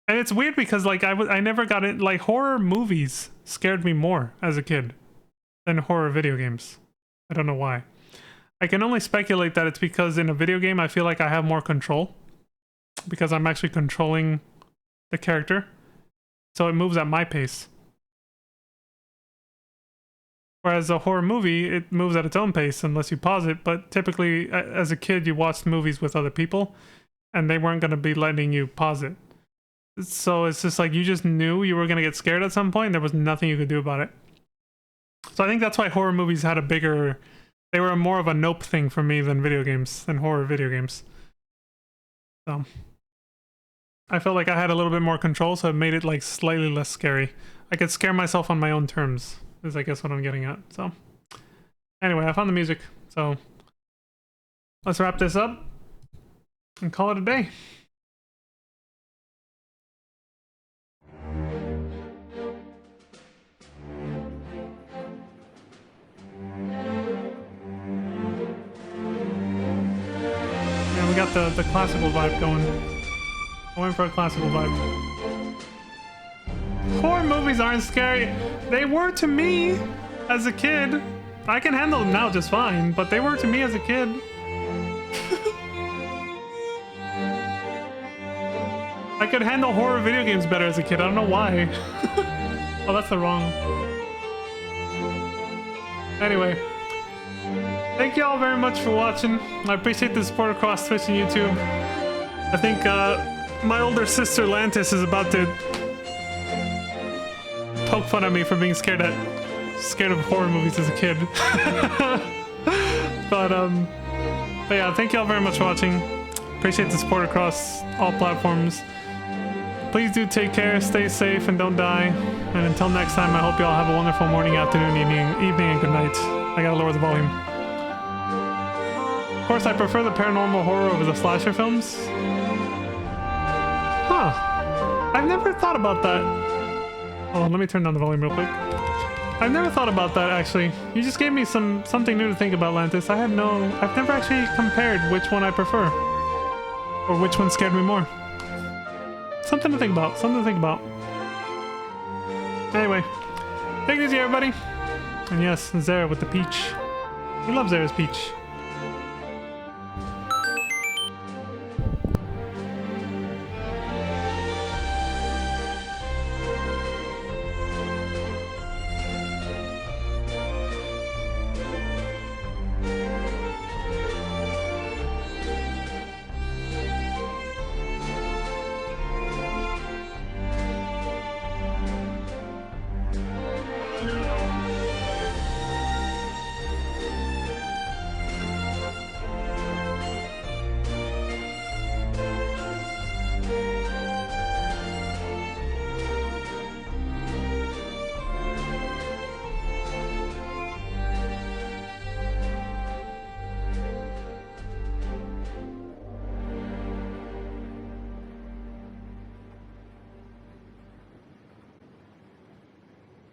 Speaker 1: And it's weird because like I never got it, like horror movies scared me more as a kid than horror video games. I don't know why. I can only speculate that it's because in a video game I feel like I have more control, because I'm actually controlling the character. So it moves at my pace. Whereas a horror movie, it moves at its own pace unless you pause it, but typically as a kid you watched movies with other people and they weren't going to be letting you pause it. So it's just like you just knew you were going to get scared at some point. There was nothing you could do about it. So I think that's why horror movies had a bigger... They were more of a nope thing for me than video games, than horror video games. So I felt like I had a little bit more control, so it made it like slightly less scary. I could scare myself on my own terms, is I guess what I'm getting at. So anyway, I found the music. So let's wrap this up and call it a day. We got the classical vibe going. I went for a classical vibe. Horror movies aren't scary. They were to me as a kid. I can handle them now just fine, but they were to me as a kid. I could handle horror video games better as a kid. I don't know why. Oh, that's the wrong. Anyway. Thank you all very much for watching. I appreciate the support across Twitch and YouTube. I think my older sister Lantis is about to poke fun at me for being scared of horror movies as a kid. but yeah, thank you all very much for watching. Appreciate the support across all platforms. Please do take care, stay safe, and don't die. And until next time, I hope you all have a wonderful morning, afternoon, evening, and good night. I gotta lower the volume. Of course, I prefer the paranormal horror over the slasher films. Huh. I've never thought about that. Hold on, let me turn down the volume real quick. I've never thought about that, actually. You just gave me something new to think about, Lantis. I've never actually compared which one I prefer. Or which one scared me more. Something to think about. Anyway. Take it easy, everybody. And yes, Zara with the peach. We love Zara's peach.